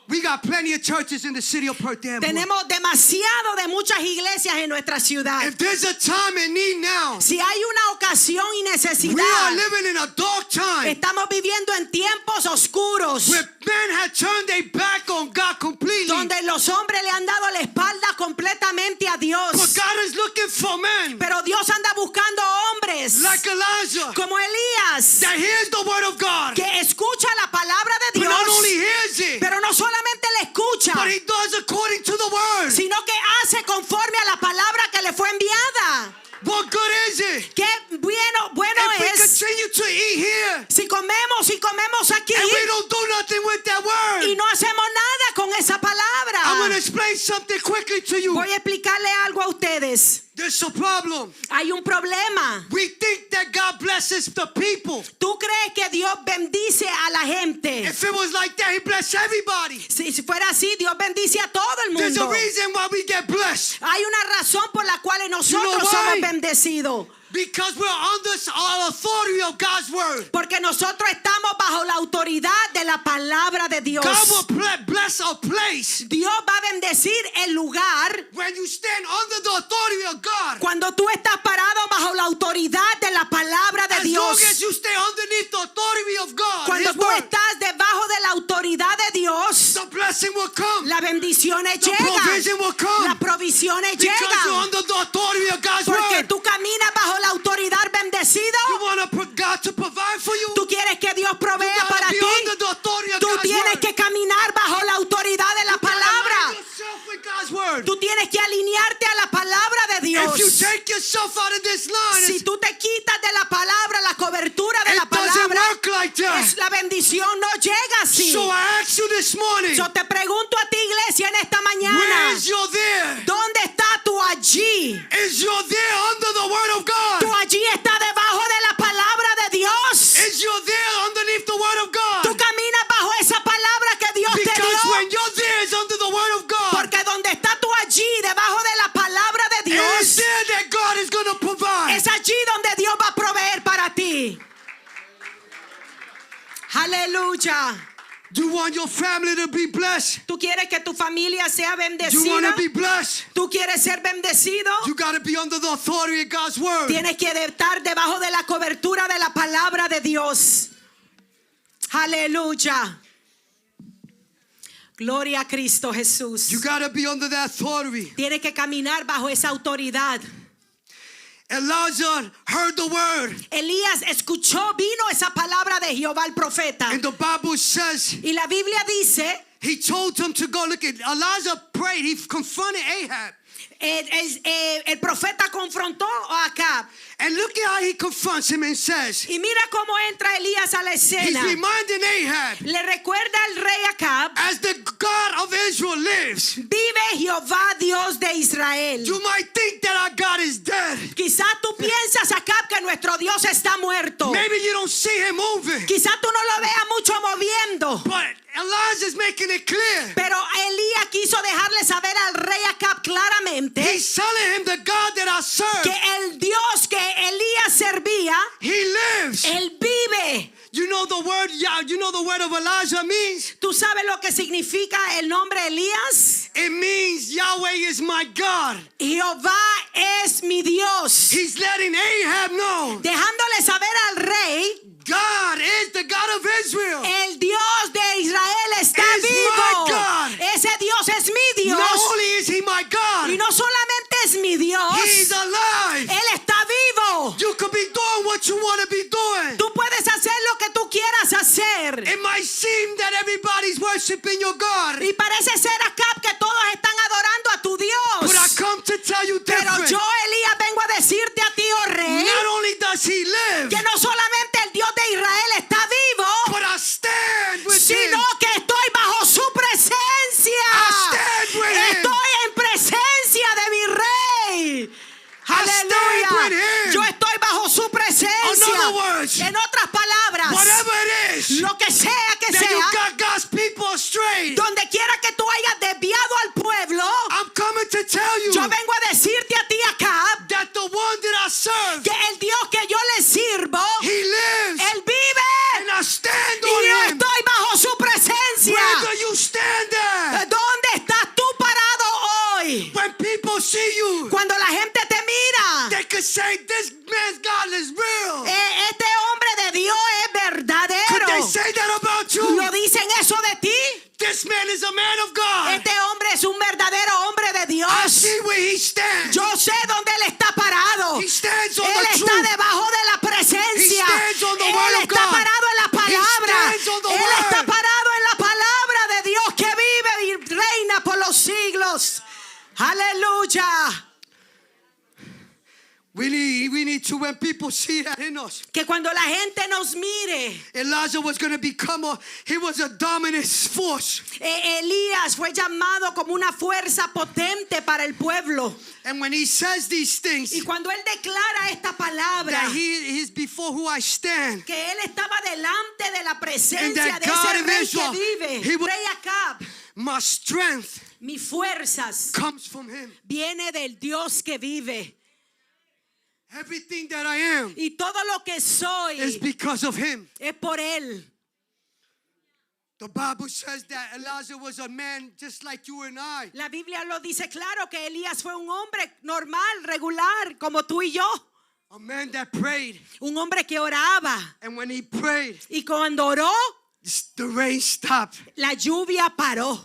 Speaker 1: We got plenty of churches in the city of Perth Amboy.
Speaker 2: Tenemos demasiado de muchas iglesias en nuestra ciudad.
Speaker 1: If there's a time in need now,
Speaker 2: Si hay una ocasión y
Speaker 1: we are
Speaker 2: necesidad,
Speaker 1: living in a dark time
Speaker 2: estamos viviendo en tiempos oscuros
Speaker 1: where men have turned their back on God completely.
Speaker 2: donde los hombres le han dado la espalda completamente a Dios.
Speaker 1: But God is looking for men
Speaker 2: Pero Dios anda buscando hombres
Speaker 1: like Elijah
Speaker 2: como Elías
Speaker 1: that hears the word of God,
Speaker 2: que escucha la palabra de
Speaker 1: but
Speaker 2: Dios,
Speaker 1: not only hears it,
Speaker 2: pero no solamente la escucha,
Speaker 1: but he does according to the word.
Speaker 2: sino que hace conforme a la palabra que le fue enviada.
Speaker 1: What good is it
Speaker 2: Qué bueno
Speaker 1: if we
Speaker 2: es
Speaker 1: continue to eat here
Speaker 2: si comemos aquí
Speaker 1: and we don't do nothing with that word?
Speaker 2: y no hacemos nada con esa palabra.
Speaker 1: I'm going to explain something quickly to you.
Speaker 2: Voy a explicarle algo a ustedes.
Speaker 1: There's a problem.
Speaker 2: Hay un problema.
Speaker 1: We think that God blesses the people.
Speaker 2: ¿Tú crees que Dios bendice a la gente?
Speaker 1: If it was like that, he blessed everybody.
Speaker 2: Si fuera así, Dios bendice a todo el
Speaker 1: There's a
Speaker 2: mundo.
Speaker 1: reason why we get blessed.
Speaker 2: Hay una razón por la cual nosotros
Speaker 1: You know
Speaker 2: somos
Speaker 1: why?
Speaker 2: bendecidos.
Speaker 1: Because we're under our authority of God's word.
Speaker 2: Porque nosotros estamos bajo la autoridad de la palabra de Dios.
Speaker 1: God will bless a place
Speaker 2: Dios va a bendecir el lugar
Speaker 1: when you stand under the authority of God.
Speaker 2: cuando tú estás parado bajo la autoridad de la palabra de
Speaker 1: As long
Speaker 2: Dios.
Speaker 1: as you stay underneath the authority of God,
Speaker 2: Cuando
Speaker 1: His
Speaker 2: tú
Speaker 1: word,
Speaker 2: estás debajo de la autoridad de Dios,
Speaker 1: the blessing will come.
Speaker 2: las bendiciones
Speaker 1: The provision
Speaker 2: llegan.
Speaker 1: will come.
Speaker 2: Las provisiones
Speaker 1: Because you're
Speaker 2: llegan.
Speaker 1: under the authority of God's
Speaker 2: Porque
Speaker 1: word.
Speaker 2: tú caminas bajo la autoridad bendecido.
Speaker 1: You want God to provide for you?
Speaker 2: Tú quieres que Dios
Speaker 1: You
Speaker 2: provea
Speaker 1: gotta
Speaker 2: para
Speaker 1: be
Speaker 2: ti.
Speaker 1: under the authority of
Speaker 2: Tú
Speaker 1: God's
Speaker 2: tienes
Speaker 1: word.
Speaker 2: que caminar bajo la autoridad de la
Speaker 1: You gotta align
Speaker 2: palabra.
Speaker 1: yourself with God's word.
Speaker 2: Tú tienes que alinearte a la palabra de Dios.
Speaker 1: If you take yourself out of this line,
Speaker 2: Si tú te quitas de la palabra, la cobertura de
Speaker 1: it
Speaker 2: la
Speaker 1: doesn't
Speaker 2: palabra,
Speaker 1: work like that.
Speaker 2: la bendición no llega así.
Speaker 1: So I ask you this morning,
Speaker 2: Yo te pregunto a ti, iglesia, en esta
Speaker 1: where
Speaker 2: mañana,
Speaker 1: is your there?
Speaker 2: ¿dónde está tú allí?
Speaker 1: Is your there under the word of God?
Speaker 2: Tú allí estás debajo de la palabra de Dios.
Speaker 1: Is your there underneath the word of
Speaker 2: Tú
Speaker 1: God?
Speaker 2: caminas bajo esa palabra que Dios te
Speaker 1: Because
Speaker 2: dio.
Speaker 1: when your there is under the word of God,
Speaker 2: Aleluya.
Speaker 1: You want your family to be blessed?
Speaker 2: ¿Tú quieres que tu familia sea
Speaker 1: You want
Speaker 2: bendecida?
Speaker 1: to be blessed?
Speaker 2: ¿Tú quieres ser bendecido?
Speaker 1: You got to be under the authority of God's word.
Speaker 2: Tienes que estar debajo de la cobertura de la palabra de Dios. Aleluya. Gloria a Cristo Jesús.
Speaker 1: You got to be under that authority.
Speaker 2: Tienes que caminar bajo esa autoridad.
Speaker 1: Elijah heard the word.
Speaker 2: Elías escuchó, vino esa palabra de Jehová el profeta.
Speaker 1: And the Bible says
Speaker 2: Y la Biblia dice,
Speaker 1: he told him to go. Look at Elijah prayed. He confronted Ahab.
Speaker 2: el profeta confrontó a Acab.
Speaker 1: And look at how he confronts him and says,
Speaker 2: Y mira cómo entra Elías a la
Speaker 1: he's
Speaker 2: escena.
Speaker 1: reminding Ahab,
Speaker 2: Le recuerda al rey Acab,
Speaker 1: as the God of Israel lives,
Speaker 2: vive Jehová Dios de Israel.
Speaker 1: you might think that our God is dead.
Speaker 2: Quizá tú piensas, Acab, que nuestro Dios está muerto.
Speaker 1: Maybe you don't see him moving.
Speaker 2: Quizá tú no lo veas mucho moviendo.
Speaker 1: But Elijah's making it clear.
Speaker 2: Pero Elías quiso dejarle saber al rey Acab claramente
Speaker 1: He's telling him the God that I serve,
Speaker 2: que el Dios que Elías servía,
Speaker 1: he lives.
Speaker 2: él vive.
Speaker 1: You know the word, you know the word of Elijah means?
Speaker 2: ¿Tú sabes lo que significa el nombre Elías?
Speaker 1: It means Yahweh is my God.
Speaker 2: Jehová es mi Dios.
Speaker 1: He's letting Ahab know
Speaker 2: Dejándole saber al rey,
Speaker 1: God is the God of Israel.
Speaker 2: el Dios de Israel está
Speaker 1: Is my
Speaker 2: vivo.
Speaker 1: God.
Speaker 2: Ese Dios es mi Dios.
Speaker 1: Not only is he my God,
Speaker 2: Y no solamente es mi Dios,
Speaker 1: he's alive.
Speaker 2: él está vivo.
Speaker 1: You could be doing what you want to be doing.
Speaker 2: Tú puedes hacer lo que tú quieras hacer.
Speaker 1: It might seem that everybody's worshiping your God,
Speaker 2: Y parece ser acá que todos están adorando a tu
Speaker 1: but I
Speaker 2: Dios.
Speaker 1: come to tell you
Speaker 2: Pero
Speaker 1: different.
Speaker 2: yo, Elías, vengo a decirte a ti, oh rey,
Speaker 1: Not only does he live,
Speaker 2: que no solamente el Dios de Israel está vivo,
Speaker 1: but I stand with
Speaker 2: sino
Speaker 1: him.
Speaker 2: que estoy bajo su presencia.
Speaker 1: I stand with him.
Speaker 2: Estoy en presencia de mi rey.
Speaker 1: stand with
Speaker 2: Aleluya.
Speaker 1: him.
Speaker 2: Yo estoy bajo su presencia.
Speaker 1: In other words,
Speaker 2: En otras palabras,
Speaker 1: Whatever it is
Speaker 2: lo que sea que
Speaker 1: that you
Speaker 2: sea,
Speaker 1: got God's people astray,
Speaker 2: donde quiera que tú hayas desviado al pueblo,
Speaker 1: I'm coming to tell you
Speaker 2: yo vengo a decirte a ti acá
Speaker 1: that the one that I serve,
Speaker 2: que el Dios que yo le sirvo,
Speaker 1: he lives,
Speaker 2: él vive.
Speaker 1: and I stand
Speaker 2: Y yo
Speaker 1: on him.
Speaker 2: estoy bajo su presencia.
Speaker 1: Where do you stand at?
Speaker 2: ¿Dónde estás tú parado hoy?
Speaker 1: When people see you,
Speaker 2: Cuando la gente te mira,
Speaker 1: they could say this man's God is real.
Speaker 2: este hombre de Dios es
Speaker 1: Could
Speaker 2: verdadero.
Speaker 1: they say that about you?
Speaker 2: ¿Lo dicen eso de ti?
Speaker 1: This man is a man of God.
Speaker 2: Este hombre es un verdadero hombre de Dios.
Speaker 1: I see where he stands.
Speaker 2: Yo sé dónde él está parado.
Speaker 1: He stands on
Speaker 2: Él
Speaker 1: the
Speaker 2: está
Speaker 1: truth.
Speaker 2: debajo de la presencia.
Speaker 1: He stands on the
Speaker 2: Él
Speaker 1: word of
Speaker 2: está
Speaker 1: God.
Speaker 2: parado en la palabra.
Speaker 1: stands on the
Speaker 2: Él
Speaker 1: word.
Speaker 2: está parado en la palabra de Dios que vive y reina por los siglos. Aleluya.
Speaker 1: We need to, when people see that in us.
Speaker 2: Que cuando la gente nos mire,
Speaker 1: Elijah was going to become he was a dominant force.
Speaker 2: Elías fue llamado como una fuerza potente para el pueblo.
Speaker 1: And when he says these things,
Speaker 2: Y cuando él declara esta palabra,
Speaker 1: that he is before who I stand.
Speaker 2: que él estaba delante de la
Speaker 1: And
Speaker 2: presencia
Speaker 1: that
Speaker 2: de
Speaker 1: God
Speaker 2: ese
Speaker 1: of
Speaker 2: rey
Speaker 1: Israel,
Speaker 2: que vive,
Speaker 1: he was-
Speaker 2: rey Acab,
Speaker 1: My strength
Speaker 2: mis fuerzas
Speaker 1: comes from him.
Speaker 2: viene del Dios que vive.
Speaker 1: Everything that I am
Speaker 2: Y todo lo que soy
Speaker 1: is because of him.
Speaker 2: es por él.
Speaker 1: The Bible says that Elijah was a man just like you and I.
Speaker 2: La Biblia lo dice claro que Elías fue un hombre normal, regular, como tú y yo.
Speaker 1: A man that prayed.
Speaker 2: Un hombre que oraba.
Speaker 1: And when he prayed,
Speaker 2: Y cuando oró,
Speaker 1: the rain stopped.
Speaker 2: la lluvia paró.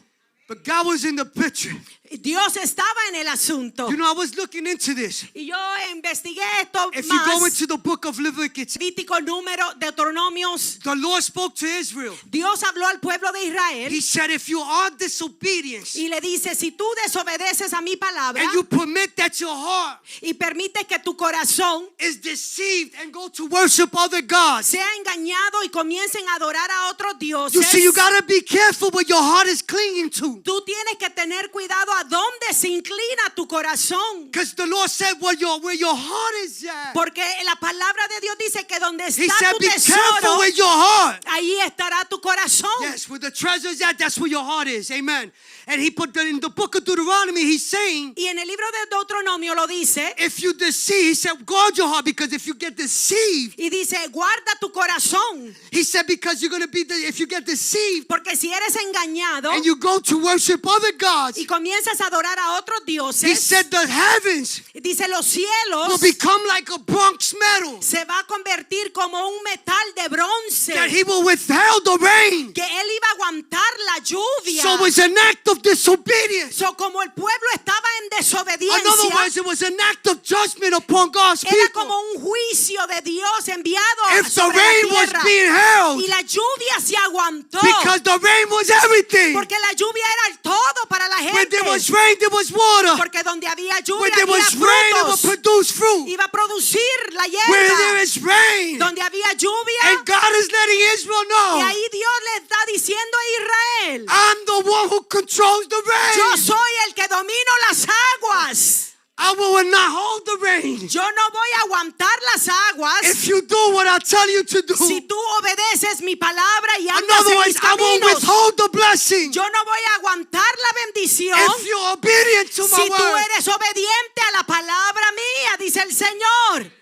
Speaker 1: But God was in the picture.
Speaker 2: Dios estaba en el asunto.
Speaker 1: You know, I was looking into this.
Speaker 2: Y yo investigué esto
Speaker 1: If you go
Speaker 2: más.
Speaker 1: into the book of Leviticus,
Speaker 2: Levítico, Número, Deuteronomios.
Speaker 1: the Lord spoke to Israel.
Speaker 2: Dios habló al pueblo de Israel
Speaker 1: He said, if you are disobedient
Speaker 2: y le dice, si tú desobedeces a mi palabra
Speaker 1: and you permit that your heart
Speaker 2: y permites que tu corazón
Speaker 1: is deceived and go to worship other gods,
Speaker 2: sea engañado y comiencen a adorar a otros dioses,
Speaker 1: you see, you got to be careful what your heart is clinging to.
Speaker 2: tú tienes que tener cuidado a a dónde se inclina tu corazón.
Speaker 1: Because the Lord said where your heart is at.
Speaker 2: Porque la palabra de Dios dice que donde
Speaker 1: He
Speaker 2: está
Speaker 1: said
Speaker 2: tu
Speaker 1: be careful
Speaker 2: tesoro,
Speaker 1: with your heart.
Speaker 2: ahí estará tu corazón.
Speaker 1: Yes, where the treasure is at, that's where your heart is. Amen. And he put that in the book of Deuteronomy, he's saying,
Speaker 2: Y en el libro de Deuteronomio lo dice.
Speaker 1: if you deceive, he said, guard your heart, because if you get deceived,
Speaker 2: Y dice, guarda tu corazón.
Speaker 1: he said, because you're going to be, if you get deceived
Speaker 2: Porque si eres engañado
Speaker 1: and you go to worship other gods,
Speaker 2: y comienzas a adorar a otros
Speaker 1: he
Speaker 2: dioses,
Speaker 1: said the heavens
Speaker 2: dice los
Speaker 1: will
Speaker 2: cielos
Speaker 1: become like a bronze metal,
Speaker 2: se va a convertir como un metal de bronce.
Speaker 1: that he will withhold the rain.
Speaker 2: Que él iba a aguantar la lluvia.
Speaker 1: So it's an act of disobedience.
Speaker 2: So, como el pueblo estaba en
Speaker 1: In
Speaker 2: desobediencia,
Speaker 1: other words, it was an act of judgment upon God's
Speaker 2: era
Speaker 1: people.
Speaker 2: como un juicio de Dios enviado
Speaker 1: If the
Speaker 2: sobre
Speaker 1: rain
Speaker 2: la
Speaker 1: was
Speaker 2: tierra.
Speaker 1: being held,
Speaker 2: Y la lluvia se aguantó.
Speaker 1: because the rain was everything.
Speaker 2: Porque la lluvia era el todo para la
Speaker 1: When
Speaker 2: gente.
Speaker 1: there was rain, there was water.
Speaker 2: Porque donde había lluvia
Speaker 1: When there
Speaker 2: había
Speaker 1: was rain, it would
Speaker 2: frutos.
Speaker 1: produce fruit.
Speaker 2: Iba a producir la
Speaker 1: Where there
Speaker 2: hierba.
Speaker 1: is rain,
Speaker 2: Donde había lluvia.
Speaker 1: and God is letting Israel
Speaker 2: Y
Speaker 1: know,
Speaker 2: ahí Dios le está diciendo a Israel:
Speaker 1: I'm the one who controls the
Speaker 2: yo
Speaker 1: rain.
Speaker 2: soy el que domino las aguas.
Speaker 1: I will not hold the rain.
Speaker 2: Yo no voy a aguantar las aguas.
Speaker 1: If you do what I tell you to do,
Speaker 2: Si tú obedeces mi palabra y
Speaker 1: in
Speaker 2: andas
Speaker 1: other
Speaker 2: en
Speaker 1: words,
Speaker 2: mis
Speaker 1: I won't
Speaker 2: caminos,
Speaker 1: withhold the blessing.
Speaker 2: yo no voy a aguantar la bendición.
Speaker 1: If you're obedient to my
Speaker 2: Si tú
Speaker 1: word,
Speaker 2: eres obediente a la palabra mía, dice el Señor.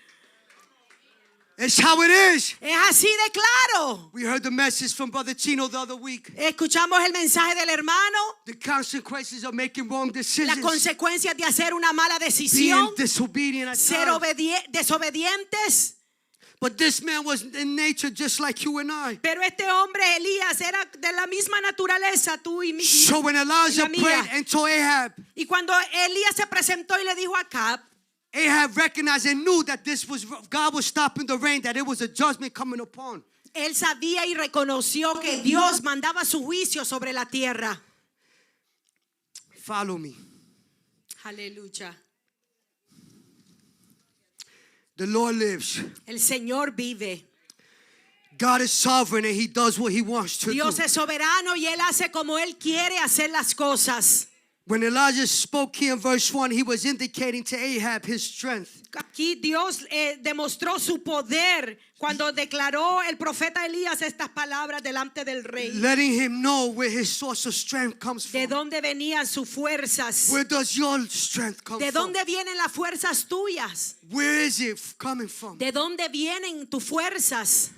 Speaker 1: it's how it is.
Speaker 2: Es así de claro.
Speaker 1: We heard the message from Brother Chino the other week.
Speaker 2: Escuchamos el mensaje del hermano.
Speaker 1: The consequences of making wrong
Speaker 2: Las
Speaker 1: decisions,
Speaker 2: consecuencias de hacer una mala
Speaker 1: being
Speaker 2: decisión,
Speaker 1: disobedient at
Speaker 2: ser
Speaker 1: times.
Speaker 2: desobedientes.
Speaker 1: But this man was in nature just like you and I.
Speaker 2: Pero este hombre, Elías, era de la misma naturaleza, tú y mi.
Speaker 1: So when Elijah
Speaker 2: la mía.
Speaker 1: prayed and told Ahab,
Speaker 2: Y cuando Elías se presentó y le dijo a Acab,
Speaker 1: Ahab recognized and knew that this was God was stopping the rain, that it was a judgment coming upon.
Speaker 2: él sabía y reconoció que Dios mandaba su juicio sobre la tierra.
Speaker 1: Follow me.
Speaker 2: Aleluya.
Speaker 1: The Lord lives.
Speaker 2: El Señor vive.
Speaker 1: God is sovereign and he does what he wants to
Speaker 2: Dios
Speaker 1: do.
Speaker 2: es soberano y él hace como él quiere hacer las cosas.
Speaker 1: When Elijah spoke here in verse 1, he was indicating to Ahab his strength.
Speaker 2: Aquí Dios demostró su poder cuando declaró el profeta Elías estas palabras delante del rey.
Speaker 1: Letting him know where his source of strength comes
Speaker 2: De
Speaker 1: from.
Speaker 2: dónde venían sus fuerzas.
Speaker 1: Where does your strength come
Speaker 2: De
Speaker 1: from?
Speaker 2: dónde vienen las fuerzas tuyas.
Speaker 1: Where is it coming from?
Speaker 2: De dónde vienen tus fuerzas.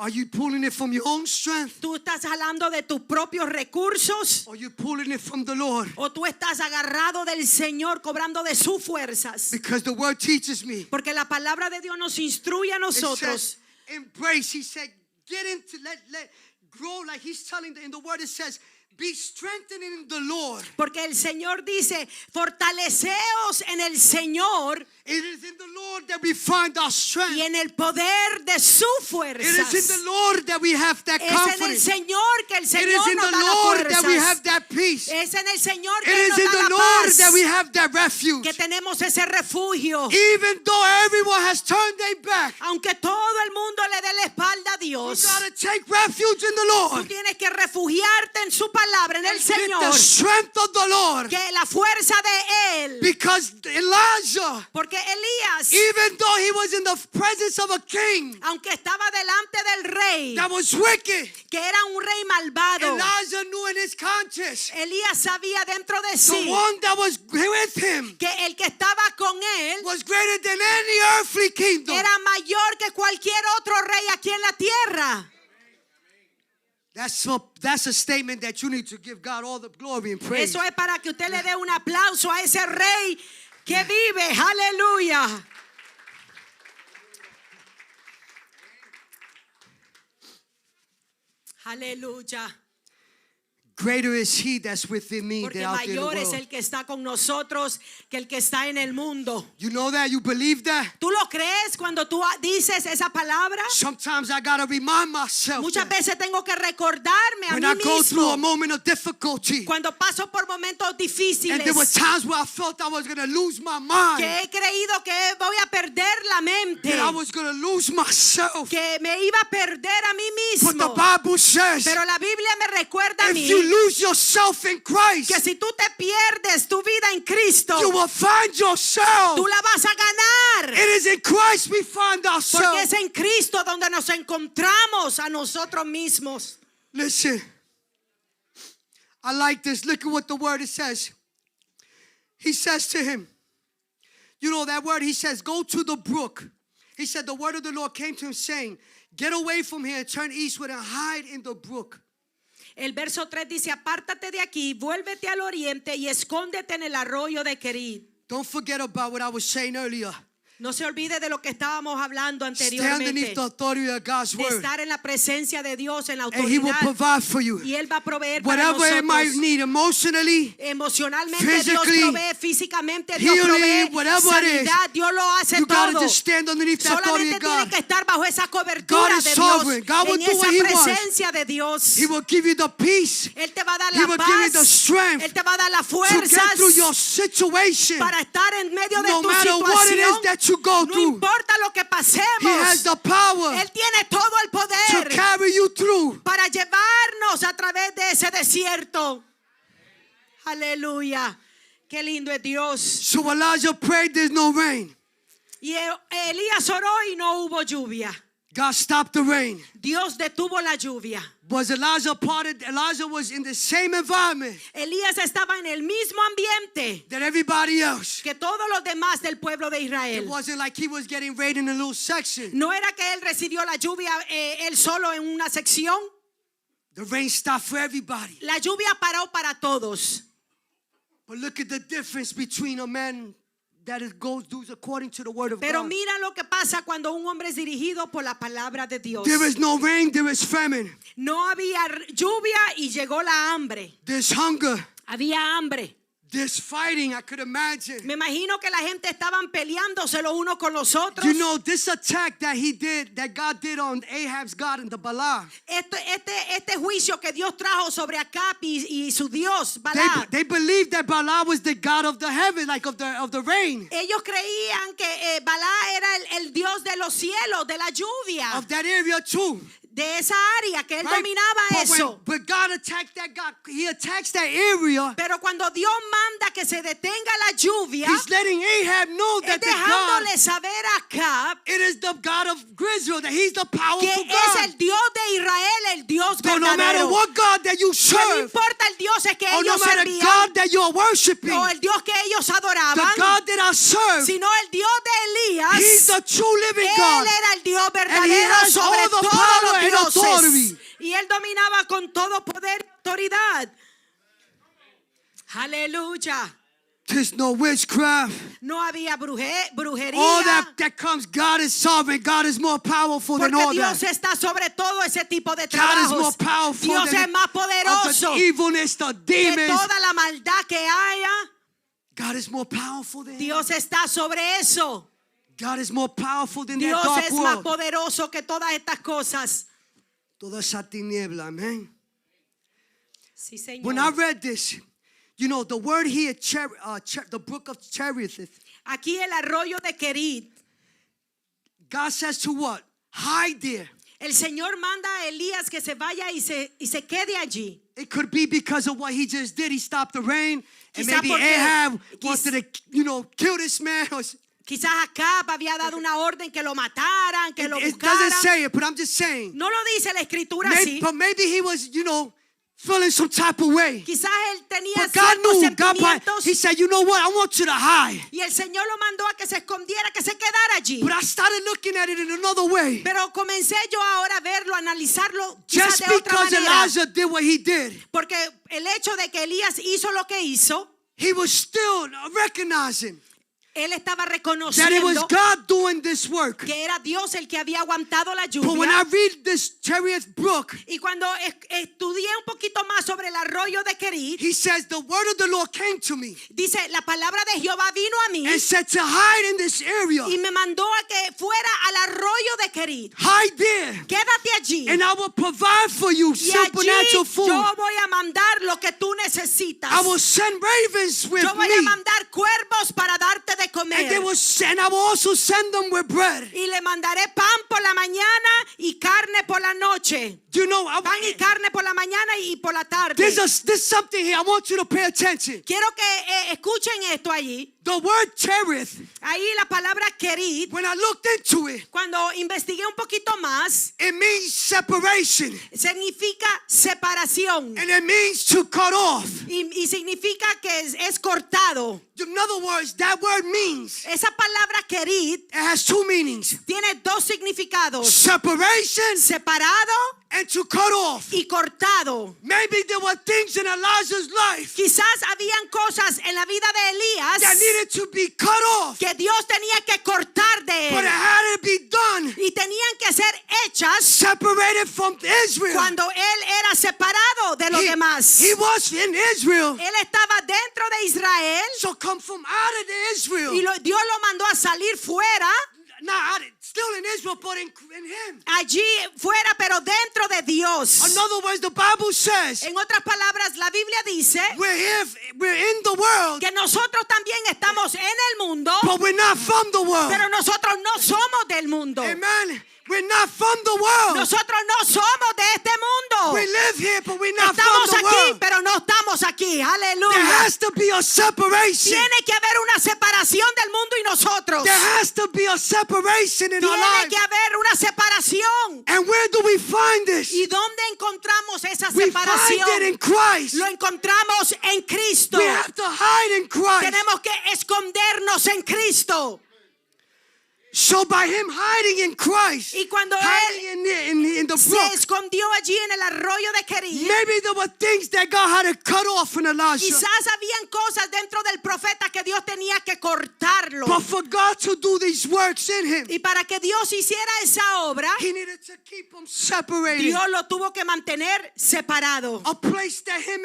Speaker 1: Are you pulling it from your own strength?
Speaker 2: Tú estás jalando de tus propios recursos.
Speaker 1: Or are you pulling it from the Lord?
Speaker 2: O tú estás agarrado del Señor cobrando de sus fuerzas.
Speaker 1: Because the word teaches me.
Speaker 2: Porque la palabra de Dios nos instruye a
Speaker 1: It
Speaker 2: nosotros.
Speaker 1: says, embrace. He said, get into, let grow. Like he's telling, in the word it says, be strengthened in the Lord.
Speaker 2: Porque el Señor dice, fortaleceos en el Señor
Speaker 1: It is in the Lord that we find our strength.
Speaker 2: y en el poder de su
Speaker 1: It
Speaker 2: fuerza.
Speaker 1: is in the Lord that we have that
Speaker 2: Es en el
Speaker 1: confidence.
Speaker 2: Señor que el
Speaker 1: It
Speaker 2: Señor
Speaker 1: is in
Speaker 2: nos
Speaker 1: the
Speaker 2: da la
Speaker 1: Lord that we
Speaker 2: fuerza.
Speaker 1: have that peace.
Speaker 2: Es en el Señor que
Speaker 1: It
Speaker 2: Él
Speaker 1: is
Speaker 2: nos
Speaker 1: in
Speaker 2: da
Speaker 1: the
Speaker 2: la
Speaker 1: Lord
Speaker 2: paz.
Speaker 1: that we have that refuge.
Speaker 2: Que tenemos ese refugio.
Speaker 1: Even though everyone has turned their back,
Speaker 2: Aunque todo el mundo le dé la espalda a
Speaker 1: you
Speaker 2: Dios,
Speaker 1: gotta take refuge in the
Speaker 2: tú
Speaker 1: Lord.
Speaker 2: tienes que refugiarte en su palabra, en el
Speaker 1: Get the
Speaker 2: Señor.
Speaker 1: strength of the Lord.
Speaker 2: Que la fuerza de Él.
Speaker 1: Because Elijah,
Speaker 2: Porque Elías,
Speaker 1: even though he was in the presence of a king
Speaker 2: aunque estaba delante del rey,
Speaker 1: that was wicked,
Speaker 2: que era un rey malvado,
Speaker 1: Elijah knew in his conscience
Speaker 2: Elías sabía dentro de
Speaker 1: the
Speaker 2: sí
Speaker 1: one that was with him
Speaker 2: que el que estaba con él
Speaker 1: was greater than any earthly kingdom.
Speaker 2: era mayor que cualquier otro rey aquí en la tierra.
Speaker 1: That's a statement that you need to give God all the glory and praise.
Speaker 2: Eso es para que usted le dé un aplauso a ese rey que vive. Aleluya. Aleluya.
Speaker 1: Greater is he that's within me
Speaker 2: Porque
Speaker 1: than out there in the
Speaker 2: mayor es
Speaker 1: world.
Speaker 2: el que está con nosotros que el que está en el mundo.
Speaker 1: You know that? You believe that?
Speaker 2: ¿Tú lo crees cuando tú dices esa palabra?
Speaker 1: Sometimes I gotta remind myself
Speaker 2: Muchas
Speaker 1: that
Speaker 2: veces tengo que recordarme a
Speaker 1: when
Speaker 2: mí
Speaker 1: I go through a
Speaker 2: mismo
Speaker 1: moment of difficulty,
Speaker 2: cuando paso por momentos
Speaker 1: and there were
Speaker 2: difíciles
Speaker 1: times where I felt I was gonna lose my mind,
Speaker 2: que he creído que voy a perder la mente,
Speaker 1: that I was gonna lose myself.
Speaker 2: que me iba a perder a mí
Speaker 1: But the
Speaker 2: mismo.
Speaker 1: Bible says,
Speaker 2: Pero la Biblia me recuerda a
Speaker 1: if
Speaker 2: mí
Speaker 1: you lose yourself in Christ,
Speaker 2: que si tú te pierdes tu vida en Cristo,
Speaker 1: you will find yourself.
Speaker 2: tú la vas a ganar.
Speaker 1: It is in Christ we find
Speaker 2: Porque
Speaker 1: ourselves.
Speaker 2: es en Cristo donde nos encontramos a nosotros mismos.
Speaker 1: Listen, I like this. Look at what the word it says. He says to him, you know that word, he says, go to the brook. He said, the word of the Lord came to him saying, get away from here, turn eastward and hide in the brook.
Speaker 2: El verso 3 dice, apártate de aquí, vuélvete al oriente y escóndete en el arroyo de Querid.
Speaker 1: Don't forget about what I was saying earlier.
Speaker 2: No se olvide de lo que estábamos hablando
Speaker 1: Stay
Speaker 2: anteriormente.
Speaker 1: underneath the authority of God's
Speaker 2: De
Speaker 1: word.
Speaker 2: estar en la presencia de Dios, en la
Speaker 1: And he will
Speaker 2: autoridad.
Speaker 1: provide for you.
Speaker 2: Y Él va a proveer para
Speaker 1: Whatever it might
Speaker 2: nosotros.
Speaker 1: need emotionally,
Speaker 2: Emocionalmente
Speaker 1: physically,
Speaker 2: Dios provee, físicamente Dios
Speaker 1: healing,
Speaker 2: provee,
Speaker 1: whatever it is.
Speaker 2: sanidad, Dios lo hace
Speaker 1: you got to
Speaker 2: todo.
Speaker 1: just stand underneath the authority
Speaker 2: Solamente
Speaker 1: of
Speaker 2: tiene
Speaker 1: God.
Speaker 2: que estar bajo esa
Speaker 1: God
Speaker 2: cobertura
Speaker 1: is
Speaker 2: de
Speaker 1: sovereign.
Speaker 2: Dios,
Speaker 1: God will
Speaker 2: en
Speaker 1: do
Speaker 2: esa
Speaker 1: what he wants.
Speaker 2: presencia de Dios.
Speaker 1: He will give you the peace
Speaker 2: Él te va a dar
Speaker 1: He
Speaker 2: la
Speaker 1: will give you the
Speaker 2: paz,
Speaker 1: strength
Speaker 2: Él te va a dar las
Speaker 1: to get
Speaker 2: fuerzas
Speaker 1: through your situation.
Speaker 2: para estar en medio de
Speaker 1: No
Speaker 2: tu
Speaker 1: matter what it
Speaker 2: situación.
Speaker 1: is that you go
Speaker 2: No
Speaker 1: through,
Speaker 2: importa lo que pasemos,
Speaker 1: He has the power
Speaker 2: Él tiene todo el
Speaker 1: to
Speaker 2: poder
Speaker 1: carry you through.
Speaker 2: para llevarnos a través de ese desierto. Aleluya. Qué lindo es Dios.
Speaker 1: So Elijah prayed, there's no rain.
Speaker 2: Y Elías oró y no hubo lluvia.
Speaker 1: God stopped the rain.
Speaker 2: Dios detuvo la lluvia.
Speaker 1: Was Elijah parted? Elijah was in the same environment
Speaker 2: Elías estaba en el mismo ambiente
Speaker 1: that everybody else.
Speaker 2: que todos los demás del pueblo de
Speaker 1: It
Speaker 2: Israel.
Speaker 1: wasn't like he was getting rain in a little section.
Speaker 2: No era que él recibió la lluvia él solo en una sección.
Speaker 1: The rain stopped for everybody.
Speaker 2: La lluvia paró para todos.
Speaker 1: But look at the difference between a man that goes according to the word of
Speaker 2: Pero
Speaker 1: God.
Speaker 2: mira lo que pasa cuando un hombre es dirigido por la palabra de Dios.
Speaker 1: There is no rain, there is famine.
Speaker 2: No había lluvia y llegó la hambre.
Speaker 1: There's hunger.
Speaker 2: Había hambre.
Speaker 1: There's fighting, I could imagine.
Speaker 2: Me imagino que la gente estaban peleándose los unos con los otros.
Speaker 1: You know, this attack that he did, that God did on Ahab's God and the Balaam.
Speaker 2: Este juicio que Dios trajo sobre Acab y su Dios, Balaam.
Speaker 1: They believed that Balaam was the God of the heaven, like of the rain.
Speaker 2: Ellos creían que Balaam era el Dios de los cielos, de la lluvia,
Speaker 1: Of that area too.
Speaker 2: de esa área, que él
Speaker 1: Right?
Speaker 2: dominaba eso.
Speaker 1: But God attacked that God. He attacks that area.
Speaker 2: Pero cuando Dios manda que se detenga la lluvia,
Speaker 1: He's letting Ahab know
Speaker 2: es
Speaker 1: that the God,
Speaker 2: dejándole saber a Acab
Speaker 1: it is the God of Israel, that he's the
Speaker 2: que
Speaker 1: powerful
Speaker 2: es
Speaker 1: God.
Speaker 2: el Dios de Israel, el Dios
Speaker 1: So no matter
Speaker 2: verdadero.
Speaker 1: what God that you
Speaker 2: Que no
Speaker 1: serve,
Speaker 2: importa el Dios es que
Speaker 1: or no
Speaker 2: ellos
Speaker 1: matter
Speaker 2: servían,
Speaker 1: God that you're worshiping,
Speaker 2: o el Dios que ellos
Speaker 1: the
Speaker 2: adoraban,
Speaker 1: God that I serve,
Speaker 2: sino el Dios de
Speaker 1: he's
Speaker 2: Elías.
Speaker 1: the true living God.
Speaker 2: Él era el Dios
Speaker 1: And he
Speaker 2: verdadero
Speaker 1: has
Speaker 2: sobre
Speaker 1: all the
Speaker 2: todos
Speaker 1: power
Speaker 2: los
Speaker 1: and authority.
Speaker 2: dioses. Y él dominaba con todo poder y autoridad. Aleluya.
Speaker 1: There's no witchcraft.
Speaker 2: No había brujería.
Speaker 1: All that comes, God is sovereign. God is more powerful than
Speaker 2: Porque
Speaker 1: all
Speaker 2: Dios
Speaker 1: that.
Speaker 2: está sobre todo ese tipo de
Speaker 1: God is more
Speaker 2: trabajos.
Speaker 1: powerful
Speaker 2: Dios
Speaker 1: than
Speaker 2: es más
Speaker 1: of
Speaker 2: poderoso
Speaker 1: the evilness, the
Speaker 2: que
Speaker 1: demons.
Speaker 2: toda la maldad que haya.
Speaker 1: God is more powerful than
Speaker 2: Dios está sobre eso.
Speaker 1: God is more powerful than that
Speaker 2: Dios
Speaker 1: dark
Speaker 2: es más
Speaker 1: world.
Speaker 2: poderoso que todas estas cosas.
Speaker 1: Toda esa tiniebla, amen.
Speaker 2: Sí, Señor.
Speaker 1: When I read this, you know, the word here, the book of Cherith,
Speaker 2: Aquí el arroyo de Querid,
Speaker 1: God says to what? Hide there.
Speaker 2: el Señor manda a Elías que se vaya y se quede allí.
Speaker 1: It could be because of what he just did. He stopped the rain. And
Speaker 2: Quizá
Speaker 1: maybe
Speaker 2: porque-
Speaker 1: Ahab wanted to, kill this man.
Speaker 2: Quizás Acab había dado una orden que lo mataran, que lo
Speaker 1: It doesn't
Speaker 2: buscaran.
Speaker 1: say it, but I'm just saying.
Speaker 2: No lo dice la escritura
Speaker 1: Maybe,
Speaker 2: así.
Speaker 1: but maybe he was, feeling some type of way.
Speaker 2: Quizás él tenía
Speaker 1: But God
Speaker 2: ciertos
Speaker 1: knew. God,
Speaker 2: sentimientos
Speaker 1: he said, you know what? I want you to hide.
Speaker 2: y el Señor lo mandó a que se escondiera, que se quedara allí.
Speaker 1: But I started looking at it in another way.
Speaker 2: Pero comencé yo ahora a verlo, a analizarlo quizás
Speaker 1: Just
Speaker 2: de otra
Speaker 1: because
Speaker 2: manera.
Speaker 1: Elijah did what he did,
Speaker 2: Porque el hecho de que Elías hizo lo que hizo,
Speaker 1: he was still recognizing
Speaker 2: él estaba
Speaker 1: that it was
Speaker 2: reconociendo
Speaker 1: God doing this work.
Speaker 2: que era Dios el que había aguantado la
Speaker 1: But when I
Speaker 2: lluvia.
Speaker 1: read this Cherith brook,
Speaker 2: Y cuando estudié un poquito más sobre el arroyo de Querid,
Speaker 1: he says, the word of the Lord came to me
Speaker 2: dice, la palabra de Jehová vino a mí
Speaker 1: and said to hide in this area.
Speaker 2: y me mandó a que fuera al arroyo de Querid.
Speaker 1: Hide there.
Speaker 2: Quédate allí.
Speaker 1: And I will provide for you
Speaker 2: Y
Speaker 1: supernatural
Speaker 2: allí
Speaker 1: food.
Speaker 2: yo voy a mandar lo que tú necesitas.
Speaker 1: I will send ravens with
Speaker 2: Yo voy a
Speaker 1: me.
Speaker 2: mandar cuervos para darte de
Speaker 1: And they
Speaker 2: comer.
Speaker 1: will I will also send them with bread.
Speaker 2: Y le mandaré pan por la mañana y carne carne por la noche.
Speaker 1: Do you know?
Speaker 2: Pan y carne por la mañana y por la tarde.
Speaker 1: There's something here. I want you to pay attention.
Speaker 2: Quiero que escuchen esto allí.
Speaker 1: The word cherith,
Speaker 2: Ahí la palabra querid,
Speaker 1: when I looked into it,
Speaker 2: cuando investigué un poquito más,
Speaker 1: it means separation.
Speaker 2: significa separación.
Speaker 1: And it means to cut off.
Speaker 2: Y significa que es cortado.
Speaker 1: In other words, that word means,
Speaker 2: Esa palabra querid
Speaker 1: it has two meanings.
Speaker 2: tiene dos significados.
Speaker 1: Separation
Speaker 2: Separado
Speaker 1: and to cut off.
Speaker 2: y cortado.
Speaker 1: Maybe there were things in Elijah's life
Speaker 2: Quizás habían cosas en la vida de Elías
Speaker 1: that needed to be cut off,
Speaker 2: que Dios tenía que cortar de
Speaker 1: but it
Speaker 2: él.
Speaker 1: had to be done
Speaker 2: Y tenían que ser hechas
Speaker 1: separated from Israel.
Speaker 2: cuando él era separado de los demás.
Speaker 1: He was in Israel,
Speaker 2: Él estaba dentro de Israel
Speaker 1: so come from out of the Israel.
Speaker 2: y Dios lo mandó a salir fuera,
Speaker 1: Not still in Israel, but in him.
Speaker 2: allí fuera, pero dentro de Dios.
Speaker 1: In other words, the Bible says
Speaker 2: En otras palabras, la Biblia dice
Speaker 1: we're in the world,
Speaker 2: que nosotros también estamos en el mundo,
Speaker 1: but we're not from the world.
Speaker 2: pero nosotros no somos del mundo.
Speaker 1: Amen. We're not from the world.
Speaker 2: Nosotros no somos de este mundo.
Speaker 1: We live here, but we're not
Speaker 2: Estamos
Speaker 1: from the
Speaker 2: aquí,
Speaker 1: world.
Speaker 2: pero no estamos aquí.
Speaker 1: There
Speaker 2: Aleluya.
Speaker 1: has to be a separation.
Speaker 2: Tiene que haber una separación del mundo y nosotros.
Speaker 1: There has to be a separation in our
Speaker 2: Tiene
Speaker 1: lives.
Speaker 2: que haber una separación.
Speaker 1: And where do we find this?
Speaker 2: ¿Y dónde encontramos esa
Speaker 1: We find it
Speaker 2: separación?
Speaker 1: in Christ.
Speaker 2: Lo encontramos en Cristo.
Speaker 1: We have to hide in Christ.
Speaker 2: Tenemos que escondernos en Cristo.
Speaker 1: So by him hiding in Christ,
Speaker 2: Y cuando
Speaker 1: hiding in the
Speaker 2: se
Speaker 1: brook,
Speaker 2: escondió allí en el arroyo de Querid,
Speaker 1: maybe there were things that God had to cut off in Elijah.
Speaker 2: quizás habían cosas dentro del profeta que Dios tenía que cortarlo.
Speaker 1: But for God to do these works in him,
Speaker 2: Y para que Dios hiciera esa obra,
Speaker 1: he needed to keep him separated.
Speaker 2: Dios lo tuvo que mantener separado.
Speaker 1: A place that him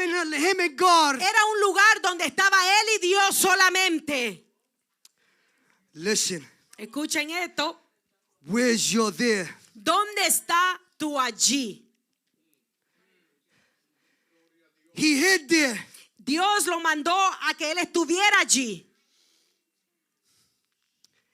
Speaker 1: and God.
Speaker 2: Era un lugar donde estaba él y Dios solamente.
Speaker 1: Listen,
Speaker 2: Escuchen esto.
Speaker 1: where's your there?
Speaker 2: ¿Dónde está tú allí?
Speaker 1: He hid there.
Speaker 2: Dios lo mandó a que él estuviera allí.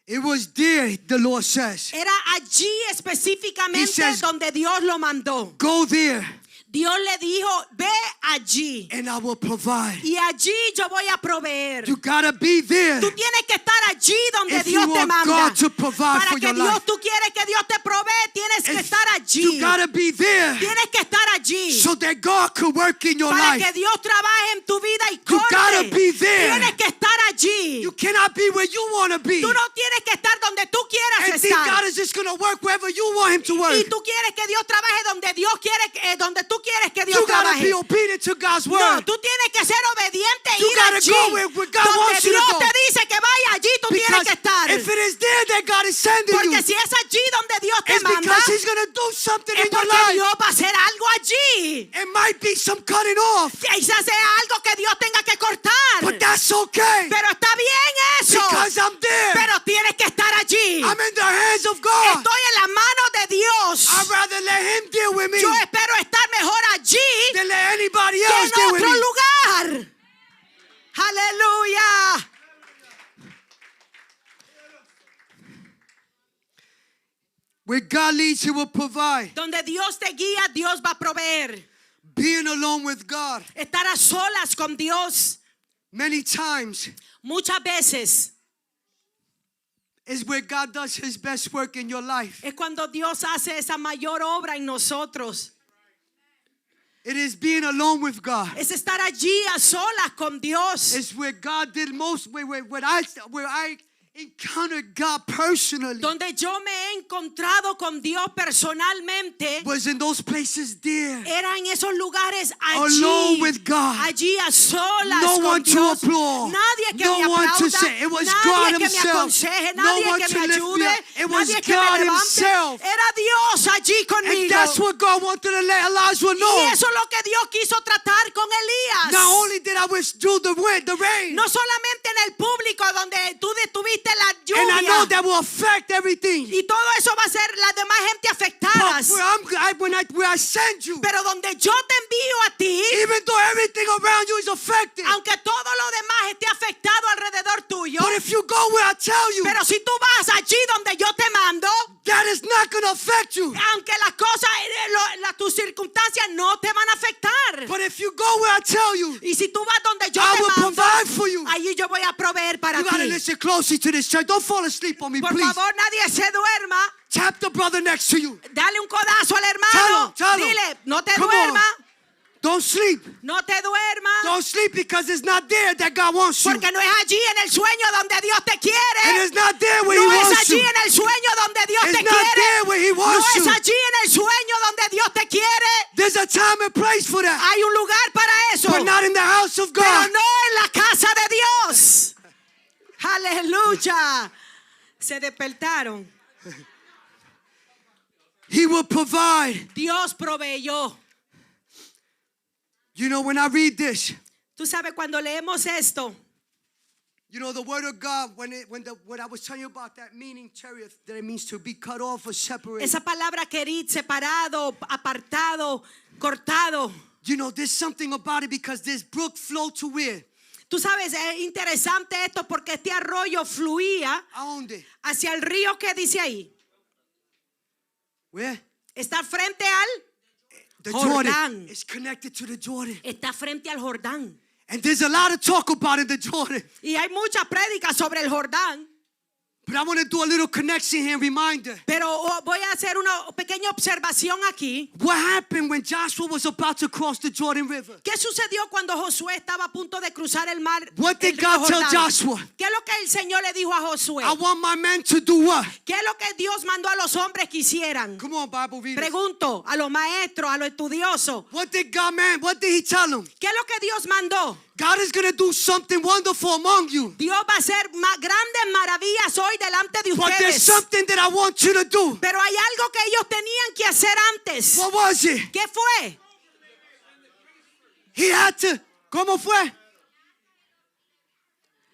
Speaker 1: It was there, the Lord says.
Speaker 2: Era allí específicamente
Speaker 1: He says,
Speaker 2: donde Dios lo mandó.
Speaker 1: Go there
Speaker 2: Dios le dijo, ve allí.
Speaker 1: and I will provide.
Speaker 2: Y allí yo voy a proveer.
Speaker 1: You gotta be there.
Speaker 2: Tú tienes que estar allí donde
Speaker 1: If
Speaker 2: Dios
Speaker 1: you
Speaker 2: te
Speaker 1: want
Speaker 2: manda.
Speaker 1: God to provide
Speaker 2: Para
Speaker 1: for
Speaker 2: que
Speaker 1: your
Speaker 2: Dios,
Speaker 1: life.
Speaker 2: tú quieres que Dios te provee, tienes que
Speaker 1: If
Speaker 2: estar allí.
Speaker 1: you gotta be there
Speaker 2: Tienes que estar allí.
Speaker 1: so that God could work in your
Speaker 2: Para
Speaker 1: life.
Speaker 2: que Dios trabaje en tu vida y
Speaker 1: You
Speaker 2: corte.
Speaker 1: gotta be there.
Speaker 2: Tienes que estar allí.
Speaker 1: You cannot be where you want to be.
Speaker 2: Tú no tienes que estar donde tú quieras
Speaker 1: And think God
Speaker 2: estar.
Speaker 1: is just going to work wherever you want him to
Speaker 2: Y
Speaker 1: work.
Speaker 2: tú quieres que Dios trabaje donde Dios quiere, donde tú quieres que Dios
Speaker 1: You got to
Speaker 2: trabaje.
Speaker 1: be obedient to God's
Speaker 2: No,
Speaker 1: word.
Speaker 2: tú tienes que ser obediente e
Speaker 1: You
Speaker 2: ir
Speaker 1: gotta
Speaker 2: allí.
Speaker 1: go where God
Speaker 2: Donde
Speaker 1: wants you to
Speaker 2: Dios
Speaker 1: go.
Speaker 2: te dice que vaya allí, tú tienes
Speaker 1: Because
Speaker 2: que estar.
Speaker 1: if it is there that God is sending you,
Speaker 2: Porque si es allí donde Dios te
Speaker 1: it's
Speaker 2: manda,
Speaker 1: because he's going to do something
Speaker 2: es
Speaker 1: in your
Speaker 2: porque
Speaker 1: life.
Speaker 2: Dios va a hacer algo allí.
Speaker 1: It might be some cutting off,
Speaker 2: Quizás sea algo que Dios tenga que cortar.
Speaker 1: but that's okay.
Speaker 2: Pero está bien eso.
Speaker 1: Because I'm there.
Speaker 2: Pero tienes que estar allí.
Speaker 1: I'm in the hands of God.
Speaker 2: Estoy en la mano de Dios.
Speaker 1: I'd rather let him deal with me
Speaker 2: Yo espero estar mejor allí
Speaker 1: than let anybody
Speaker 2: que
Speaker 1: else
Speaker 2: en
Speaker 1: deal with
Speaker 2: otro
Speaker 1: me.
Speaker 2: lugar. Aleluya.
Speaker 1: Where God leads, he will provide.
Speaker 2: Donde Dios te guía, Dios va a proveer.
Speaker 1: Being alone with God.
Speaker 2: Estar a solas con Dios
Speaker 1: Many times
Speaker 2: muchas veces
Speaker 1: is where God does his best work in your life.
Speaker 2: es cuando Dios hace esa mayor obra en nosotros.
Speaker 1: It is being alone with God.
Speaker 2: Es estar allí a solas con Dios.
Speaker 1: It's where God did most, where I encountered God personally.
Speaker 2: Donde yo me he encontrado con Dios personalmente.
Speaker 1: Was in those places there.
Speaker 2: Era en esos lugares allí.
Speaker 1: Alone with God.
Speaker 2: Allí a solas
Speaker 1: No
Speaker 2: con
Speaker 1: one to
Speaker 2: Dios.
Speaker 1: applaud.
Speaker 2: Nadie que
Speaker 1: No
Speaker 2: me
Speaker 1: one to
Speaker 2: aplauda.
Speaker 1: say. It was
Speaker 2: Nadie
Speaker 1: God
Speaker 2: que me
Speaker 1: himself.
Speaker 2: aconseje.
Speaker 1: No
Speaker 2: Nadie
Speaker 1: one
Speaker 2: que
Speaker 1: to
Speaker 2: me
Speaker 1: lift me
Speaker 2: ayude.
Speaker 1: up. It was
Speaker 2: Nadie que
Speaker 1: God
Speaker 2: me levante.
Speaker 1: himself.
Speaker 2: Era Dios allí
Speaker 1: And
Speaker 2: conmigo.
Speaker 1: that's what God wanted to let Elijah know.
Speaker 2: Y eso es lo que Dios quiso tratar con Elías.
Speaker 1: Not only did I withdraw the rain,
Speaker 2: No solamente en el público donde tú detuviste la
Speaker 1: and I know
Speaker 2: lluvia.
Speaker 1: that will affect everything.
Speaker 2: Y todo eso va a ser la demás gente
Speaker 1: But
Speaker 2: afectadas.
Speaker 1: where I send you,
Speaker 2: Pero donde yo te envío a ti,
Speaker 1: even though everything around you is affected,
Speaker 2: aunque todo lo demás esté afectado alrededor tuyo,
Speaker 1: but if you go where I tell you,
Speaker 2: pero si tú vas allí donde yo te mando,
Speaker 1: that is not going to affect you.
Speaker 2: Aunque las cosas, tus circunstancias no te van a afectar.
Speaker 1: But if you go where I tell you,
Speaker 2: Y si tú vas donde yo
Speaker 1: I
Speaker 2: te
Speaker 1: will
Speaker 2: mando,
Speaker 1: provide for you.
Speaker 2: allí yo voy a proveer para
Speaker 1: You got to
Speaker 2: ti.
Speaker 1: listen closely to this, church. Don't fall asleep on me,
Speaker 2: Por
Speaker 1: please.
Speaker 2: favor, nadie se duerma.
Speaker 1: Tap the brother next to you.
Speaker 2: Dale un codazo al hermano.
Speaker 1: Tell him.
Speaker 2: Dile, no te
Speaker 1: Come on.
Speaker 2: duerma.
Speaker 1: Don't sleep.
Speaker 2: No te duerma.
Speaker 1: Don't sleep because it's not there that God wants you.
Speaker 2: Porque no es allí en el sueño donde Dios te
Speaker 1: And
Speaker 2: quiere.
Speaker 1: it's not there where
Speaker 2: No
Speaker 1: He
Speaker 2: es
Speaker 1: wants
Speaker 2: allí
Speaker 1: you.
Speaker 2: en el sueño donde Dios
Speaker 1: It's
Speaker 2: te
Speaker 1: not
Speaker 2: quiere.
Speaker 1: there where He
Speaker 2: No
Speaker 1: wants
Speaker 2: es
Speaker 1: you.
Speaker 2: allí en el sueño donde Dios te quiere.
Speaker 1: There's a time and place for that,
Speaker 2: Hay un lugar para eso.
Speaker 1: but not in the house of
Speaker 2: Pero
Speaker 1: God.
Speaker 2: no en la casa de Dios. Aleluya. Se despertaron.
Speaker 1: He will provide.
Speaker 2: Dios proveyó.
Speaker 1: You know, when I read this,
Speaker 2: Tú sabes, cuando leemos esto,
Speaker 1: you know, the word of God, when I was telling you about that meaning, Cherith, that it means to be cut off or separated.
Speaker 2: esa palabra querid, separado, apartado, cortado.
Speaker 1: You know, there's something about it because this brook flowed to where?
Speaker 2: Tú sabes, es interesante esto porque este arroyo fluía
Speaker 1: ¿A dónde?
Speaker 2: hacia el río que dice ahí.
Speaker 1: Where?
Speaker 2: Está frente al
Speaker 1: The
Speaker 2: Jordán.
Speaker 1: Jordan. It's connected to the Jordan.
Speaker 2: Está frente al Jordán.
Speaker 1: And there's a lot of talk about it, the Jordan.
Speaker 2: Y hay muchas prédicas sobre el Jordán.
Speaker 1: But I want to do a little connection here, reminder.
Speaker 2: Pero voy a hacer una pequeña observación aquí.
Speaker 1: What happened when Joshua was about to cross the Jordan River?
Speaker 2: ¿Qué sucedió cuando Josué estaba a punto de cruzar el mar?
Speaker 1: What did
Speaker 2: el río
Speaker 1: God tell
Speaker 2: Jordán?
Speaker 1: Joshua?
Speaker 2: ¿Qué es lo que el Señor le dijo a Josué?
Speaker 1: I want my men to do what?
Speaker 2: ¿Qué es lo que Dios mandó a los hombres que hicieran?
Speaker 1: Come on, Bible readers.
Speaker 2: Pregunto a los maestros, a los estudiosos.
Speaker 1: What did He tell them?
Speaker 2: ¿Qué es lo que Dios mandó?
Speaker 1: God is going to do something wonderful among you.
Speaker 2: Dios va a hacer grandes maravillas hoy delante de
Speaker 1: But there's
Speaker 2: ustedes.
Speaker 1: something that I want you to do.
Speaker 2: Pero hay algo que ellos tenían que hacer antes.
Speaker 1: What was it?
Speaker 2: ¿Qué fue?
Speaker 1: He had to. ¿Cómo fue?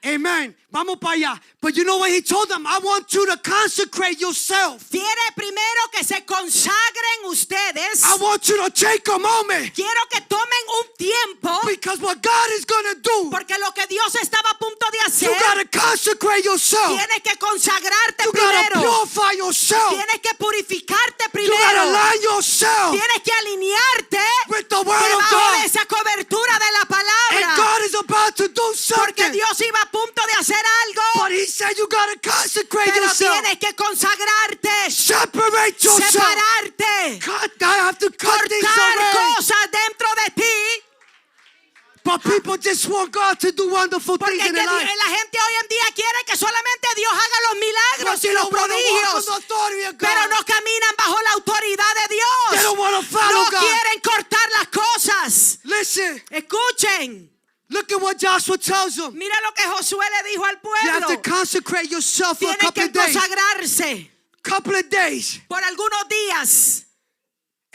Speaker 1: Amen. Vamos para allá. But you know what he told them? I want you to consecrate yourself.
Speaker 2: Tiene primero que se consagren ustedes.
Speaker 1: I want you to take a moment.
Speaker 2: Quiero que tomen un tiempo.
Speaker 1: Because what God is going to do,
Speaker 2: Porque lo que Dios estaba a punto de hacer,
Speaker 1: you got to consecrate yourself.
Speaker 2: tienes que consagrarte
Speaker 1: You got to
Speaker 2: primero.
Speaker 1: purify yourself.
Speaker 2: Tienes que purificarte
Speaker 1: You got to
Speaker 2: primero.
Speaker 1: align yourself
Speaker 2: Tienes que alinearte
Speaker 1: with the word of
Speaker 2: debajo de
Speaker 1: God.
Speaker 2: esa cobertura de la
Speaker 1: And
Speaker 2: palabra.
Speaker 1: God is about to do
Speaker 2: Porque
Speaker 1: something.
Speaker 2: Dios iba a punto de hacer algo.
Speaker 1: But he said you got to consecrate
Speaker 2: Pero
Speaker 1: yourself.
Speaker 2: tienes que consagrarte,
Speaker 1: Separate yourself.
Speaker 2: separarte,
Speaker 1: I have to cut things
Speaker 2: cortar
Speaker 1: away.
Speaker 2: cosas dentro de ti.
Speaker 1: But people just want God to do wonderful
Speaker 2: Porque
Speaker 1: things in their life.
Speaker 2: la gente hoy en día quiere que solamente Dios haga los
Speaker 1: But
Speaker 2: milagros
Speaker 1: they
Speaker 2: y los
Speaker 1: don't want to walk in
Speaker 2: prodigios,
Speaker 1: the authority of God.
Speaker 2: pero no caminan bajo la autoridad de
Speaker 1: They
Speaker 2: Dios.
Speaker 1: don't want to follow
Speaker 2: No
Speaker 1: God.
Speaker 2: quieren cortar las cosas.
Speaker 1: Listen,
Speaker 2: Escuchen.
Speaker 1: look at what Joshua tells them.
Speaker 2: Mira lo que Josué le dijo al
Speaker 1: You have to
Speaker 2: pueblo.
Speaker 1: consecrate yourself for a
Speaker 2: Tienen
Speaker 1: couple
Speaker 2: que
Speaker 1: of days.
Speaker 2: consagrarse
Speaker 1: Couple of days.
Speaker 2: por algunos días.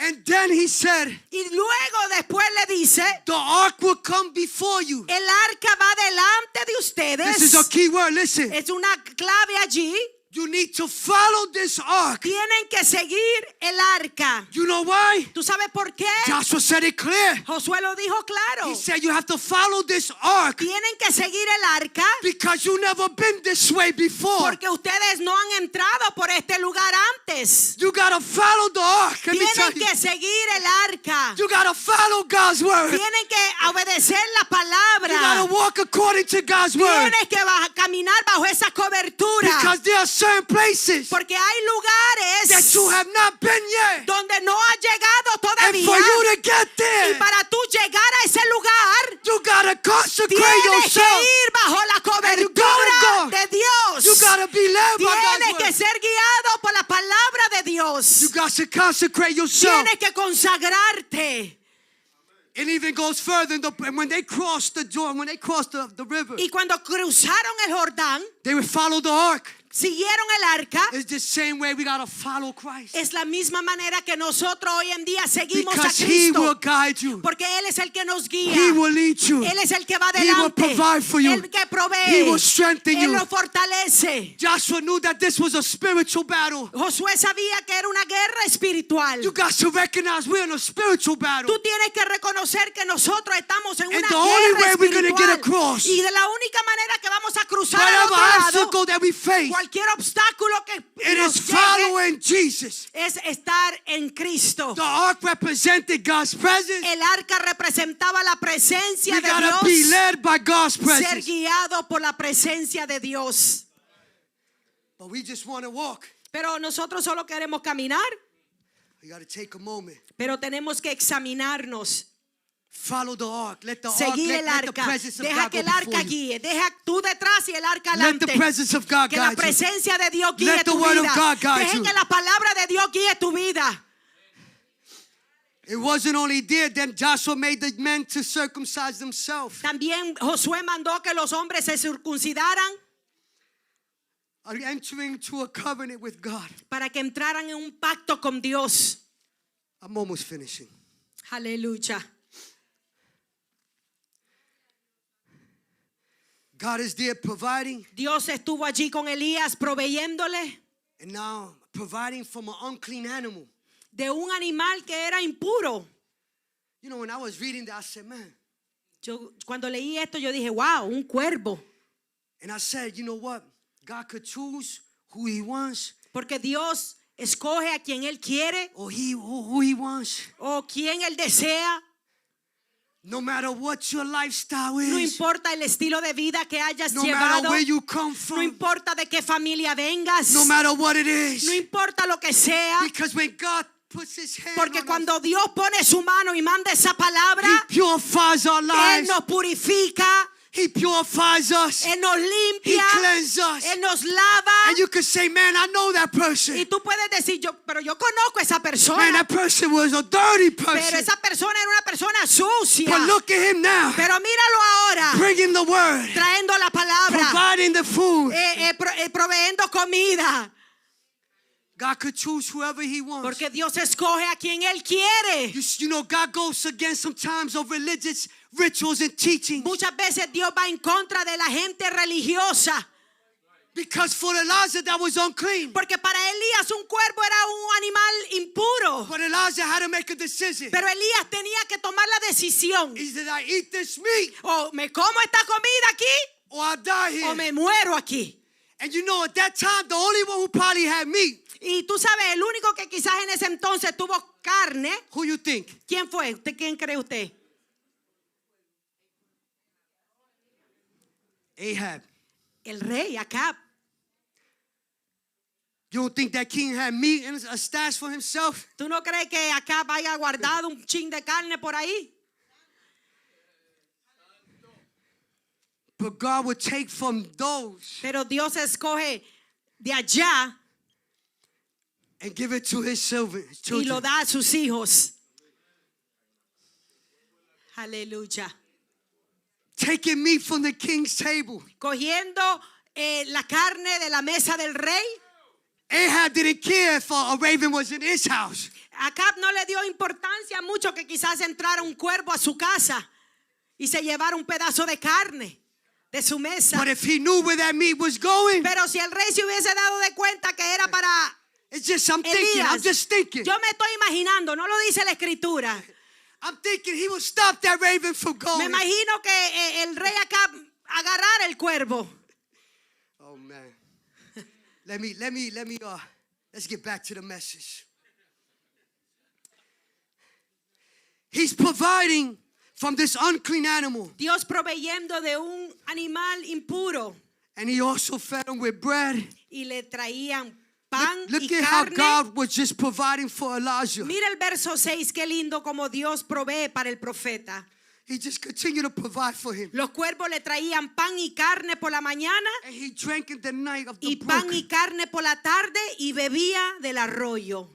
Speaker 1: And then he said,
Speaker 2: Y luego después le dice,
Speaker 1: the ark will come before you.
Speaker 2: el arca va delante de ustedes.
Speaker 1: This is a key word. Listen,
Speaker 2: Es una clave allí.
Speaker 1: you need to follow this ark.
Speaker 2: Tienen que seguir el arca.
Speaker 1: You know why?
Speaker 2: ¿Tú sabes por qué?
Speaker 1: Joshua said it clear.
Speaker 2: Josué lo dijo claro.
Speaker 1: He said you have to follow this ark
Speaker 2: Tienen que seguir el arca
Speaker 1: because you never been this way before.
Speaker 2: porque ustedes no han entrado por este lugar antes.
Speaker 1: You got to follow the ark. Let me tell
Speaker 2: Tienen
Speaker 1: you.
Speaker 2: que seguir el arca.
Speaker 1: You got to follow God's word.
Speaker 2: Tienen que obedecer la
Speaker 1: You got
Speaker 2: palabra.
Speaker 1: to walk according to God's word.
Speaker 2: Tienes que caminar bajo esa cobertura.
Speaker 1: Because there are certain places
Speaker 2: Porque hay
Speaker 1: that
Speaker 2: lugares
Speaker 1: you have not been yet.
Speaker 2: donde no has llegado
Speaker 1: And
Speaker 2: todavía.
Speaker 1: for you to get
Speaker 2: Y
Speaker 1: there,
Speaker 2: para tú llegar a ese lugar,
Speaker 1: you got to consecrate
Speaker 2: tienes que
Speaker 1: yourself.
Speaker 2: ir bajo la
Speaker 1: you gotta
Speaker 2: cobertura
Speaker 1: go.
Speaker 2: de Dios.
Speaker 1: You got to be led by
Speaker 2: Tienes
Speaker 1: God's
Speaker 2: que
Speaker 1: word.
Speaker 2: ser guiado por la palabra de Dios.
Speaker 1: You got to consecrate yourself.
Speaker 2: Tienes que consagrarte.
Speaker 1: It even goes further. And when they crossed the Jordan, when they crossed the river,
Speaker 2: Y cuando cruzaron el Jordán,
Speaker 1: they would follow the ark.
Speaker 2: siguieron el arca.
Speaker 1: It's the same way we got to follow Christ.
Speaker 2: Es la misma manera que nosotros hoy en día seguimos a
Speaker 1: Because he will
Speaker 2: Cristo.
Speaker 1: guide you.
Speaker 2: Porque Él es el que nos guía.
Speaker 1: He will lead you.
Speaker 2: Él es el que va
Speaker 1: He will
Speaker 2: adelante.
Speaker 1: provide for you.
Speaker 2: El que provee.
Speaker 1: He will strengthen
Speaker 2: Él
Speaker 1: you.
Speaker 2: lo fortalece.
Speaker 1: Joshua knew that this was a spiritual battle.
Speaker 2: Josué sabía que era una guerra espiritual.
Speaker 1: You got to recognize we're in a spiritual battle.
Speaker 2: Tú tienes que reconocer que nosotros estamos en
Speaker 1: And
Speaker 2: una
Speaker 1: the only
Speaker 2: guerra
Speaker 1: way we're gonna
Speaker 2: espiritual.
Speaker 1: get across,
Speaker 2: Y de la única manera que vamos a cruzar al
Speaker 1: whatever
Speaker 2: otro lado,
Speaker 1: obstacle that we face,
Speaker 2: cualquier obstáculo que
Speaker 1: It
Speaker 2: nos
Speaker 1: is
Speaker 2: llegue
Speaker 1: following Jesus.
Speaker 2: es estar en Cristo.
Speaker 1: The ark represented God's presence.
Speaker 2: El arca representaba la presencia
Speaker 1: We
Speaker 2: de
Speaker 1: gotta be
Speaker 2: Dios.
Speaker 1: led by God's
Speaker 2: Ser
Speaker 1: presence.
Speaker 2: guiado por la presencia de Dios.
Speaker 1: But we just want to walk.
Speaker 2: Pero nosotros solo queremos caminar,
Speaker 1: We gotta take a moment.
Speaker 2: pero tenemos que examinarnos.
Speaker 1: Follow the ark. Let the ark,
Speaker 2: Seguir el
Speaker 1: let the
Speaker 2: arca.
Speaker 1: presence of
Speaker 2: Deja
Speaker 1: God
Speaker 2: que
Speaker 1: go
Speaker 2: el arca
Speaker 1: before you.
Speaker 2: guíe. Deja tú detrás y el arca
Speaker 1: Let the
Speaker 2: adelante.
Speaker 1: presence of God
Speaker 2: Que la
Speaker 1: guide you.
Speaker 2: presencia de Dios guíe
Speaker 1: Let the
Speaker 2: tu
Speaker 1: word of
Speaker 2: vida.
Speaker 1: God guide
Speaker 2: Deja
Speaker 1: you.
Speaker 2: que la palabra de Dios guíe tu vida.
Speaker 1: It wasn't only there, then Joshua made the men to circumcise themselves.
Speaker 2: También Josué mandó que los hombres se circuncidaran
Speaker 1: Are entering into a covenant with God.
Speaker 2: para que entraran en un pacto con Dios.
Speaker 1: I'm almost finishing.
Speaker 2: Aleluya.
Speaker 1: God is there providing,
Speaker 2: Dios estuvo allí con Elías proveyéndole
Speaker 1: and now providing from an unclean animal.
Speaker 2: de un animal que era impuro.
Speaker 1: You know, when I was reading that, I said, man.
Speaker 2: Yo cuando leí esto yo dije, wow, un cuervo.
Speaker 1: And I said, you know what? God could choose who he wants,
Speaker 2: Porque Dios escoge a quien Él quiere
Speaker 1: or who he wants.
Speaker 2: o quien Él desea.
Speaker 1: No matter what your lifestyle
Speaker 2: No
Speaker 1: is,
Speaker 2: importa el estilo de vida que hayas
Speaker 1: no
Speaker 2: llevado.
Speaker 1: matter where you come
Speaker 2: No
Speaker 1: from,
Speaker 2: importa de qué familia vengas.
Speaker 1: no matter what it is.
Speaker 2: No importa lo que sea.
Speaker 1: Because when God puts his hand
Speaker 2: Porque
Speaker 1: on
Speaker 2: cuando Dios pone su mano y manda esa
Speaker 1: us,
Speaker 2: palabra,
Speaker 1: he purifies our
Speaker 2: Él
Speaker 1: lives.
Speaker 2: nos purifica,
Speaker 1: He purifies us.
Speaker 2: Él nos
Speaker 1: He
Speaker 2: limpia,
Speaker 1: cleanses us.
Speaker 2: Él nos lava.
Speaker 1: And you can say, man, I know that person.
Speaker 2: Y tú puedes decir, pero yo conozco a esa
Speaker 1: Man,
Speaker 2: persona.
Speaker 1: that person was a dirty
Speaker 2: Pero
Speaker 1: person.
Speaker 2: esa persona era una persona sucia.
Speaker 1: But look at him now,
Speaker 2: Pero míralo ahora,
Speaker 1: bringing the word,
Speaker 2: trayendo la palabra,
Speaker 1: providing the food.
Speaker 2: proveyendo comida.
Speaker 1: God could choose whoever he wants.
Speaker 2: Porque Dios escoge a quien Él quiere.
Speaker 1: You know, God goes against sometimes of religious rituals and teaching.
Speaker 2: Muchas veces Dios va en contra de la gente religiosa.
Speaker 1: Because for Elijah, that was unclean.
Speaker 2: Porque para Elías un cuervo era un animal impuro.
Speaker 1: But Elijah had to make a decision.
Speaker 2: Pero Elías tenía que tomar la decisión.
Speaker 1: Either I eat this meat
Speaker 2: O me como esta comida aquí
Speaker 1: or I die here.
Speaker 2: o me muero aquí.
Speaker 1: And you know, at that time, the only one who probably had meat,
Speaker 2: Y tú sabes, el único que quizás en ese entonces tuvo carne,
Speaker 1: who you think?
Speaker 2: ¿quién fue? ¿Quién cree usted?
Speaker 1: Ahab.
Speaker 2: El rey Acab.
Speaker 1: You don't think that king had meat in a stash for himself?
Speaker 2: ¿Tú no crees que Acab haya guardado un chin de carne por ahí?
Speaker 1: But God would take from those
Speaker 2: Pero Dios escoge de allá
Speaker 1: and give it to his children.
Speaker 2: y lo da a sus hijos. Aleluya.
Speaker 1: Taking meat from the king's table.
Speaker 2: Cogiendo la carne de la mesa del rey.
Speaker 1: Ahab didn't care if a raven was in his house.
Speaker 2: Acab no le dio importancia mucho que quizás entrara un cuervo a su casa y se llevara un pedazo de carne de su mesa.
Speaker 1: But if he knew where that meat was going,
Speaker 2: Pero si el rey se hubiese dado de cuenta que era para
Speaker 1: it's just, I'm thinking,
Speaker 2: Elías,
Speaker 1: I'm just thinking.
Speaker 2: yo me estoy imaginando, no lo dice la escritura.
Speaker 1: I'm thinking he would stop that raven from
Speaker 2: Me
Speaker 1: going.
Speaker 2: imagino que el rey Acab agarrara el cuervo.
Speaker 1: Oh man. Let's get back to the message. He's providing from this unclean animal.
Speaker 2: Dios proveyendo de un animal impuro
Speaker 1: And he also fed him with bread.
Speaker 2: y le traían pan
Speaker 1: Look
Speaker 2: y
Speaker 1: at how
Speaker 2: carne.
Speaker 1: God was just providing for Elijah.
Speaker 2: Mira el verso 6, qué lindo como Dios provee para el profeta.
Speaker 1: He just continued to provide for him.
Speaker 2: Los cuervos le traían pan y carne por la mañana
Speaker 1: And he drank in the night of the
Speaker 2: y pan
Speaker 1: brook.
Speaker 2: y carne por la tarde y bebía del arroyo.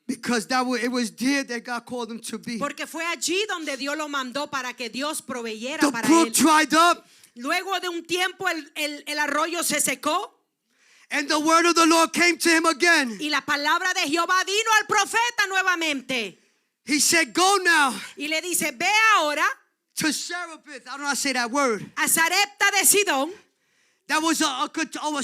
Speaker 1: Because it was there that God called him to be.
Speaker 2: Porque fue allí donde Dios lo mandó para que Dios proveyera
Speaker 1: The
Speaker 2: para
Speaker 1: brook
Speaker 2: él.
Speaker 1: dried up.
Speaker 2: Luego de un tiempo el arroyo se secó
Speaker 1: And the word of the Lord came to him again.
Speaker 2: y la palabra de Jehová vino al profeta nuevamente.
Speaker 1: He said, go now
Speaker 2: Y le dice, ve ahora
Speaker 1: to Serapith. I don't know how to say that word.
Speaker 2: a Sarepta de Sidón.
Speaker 1: That was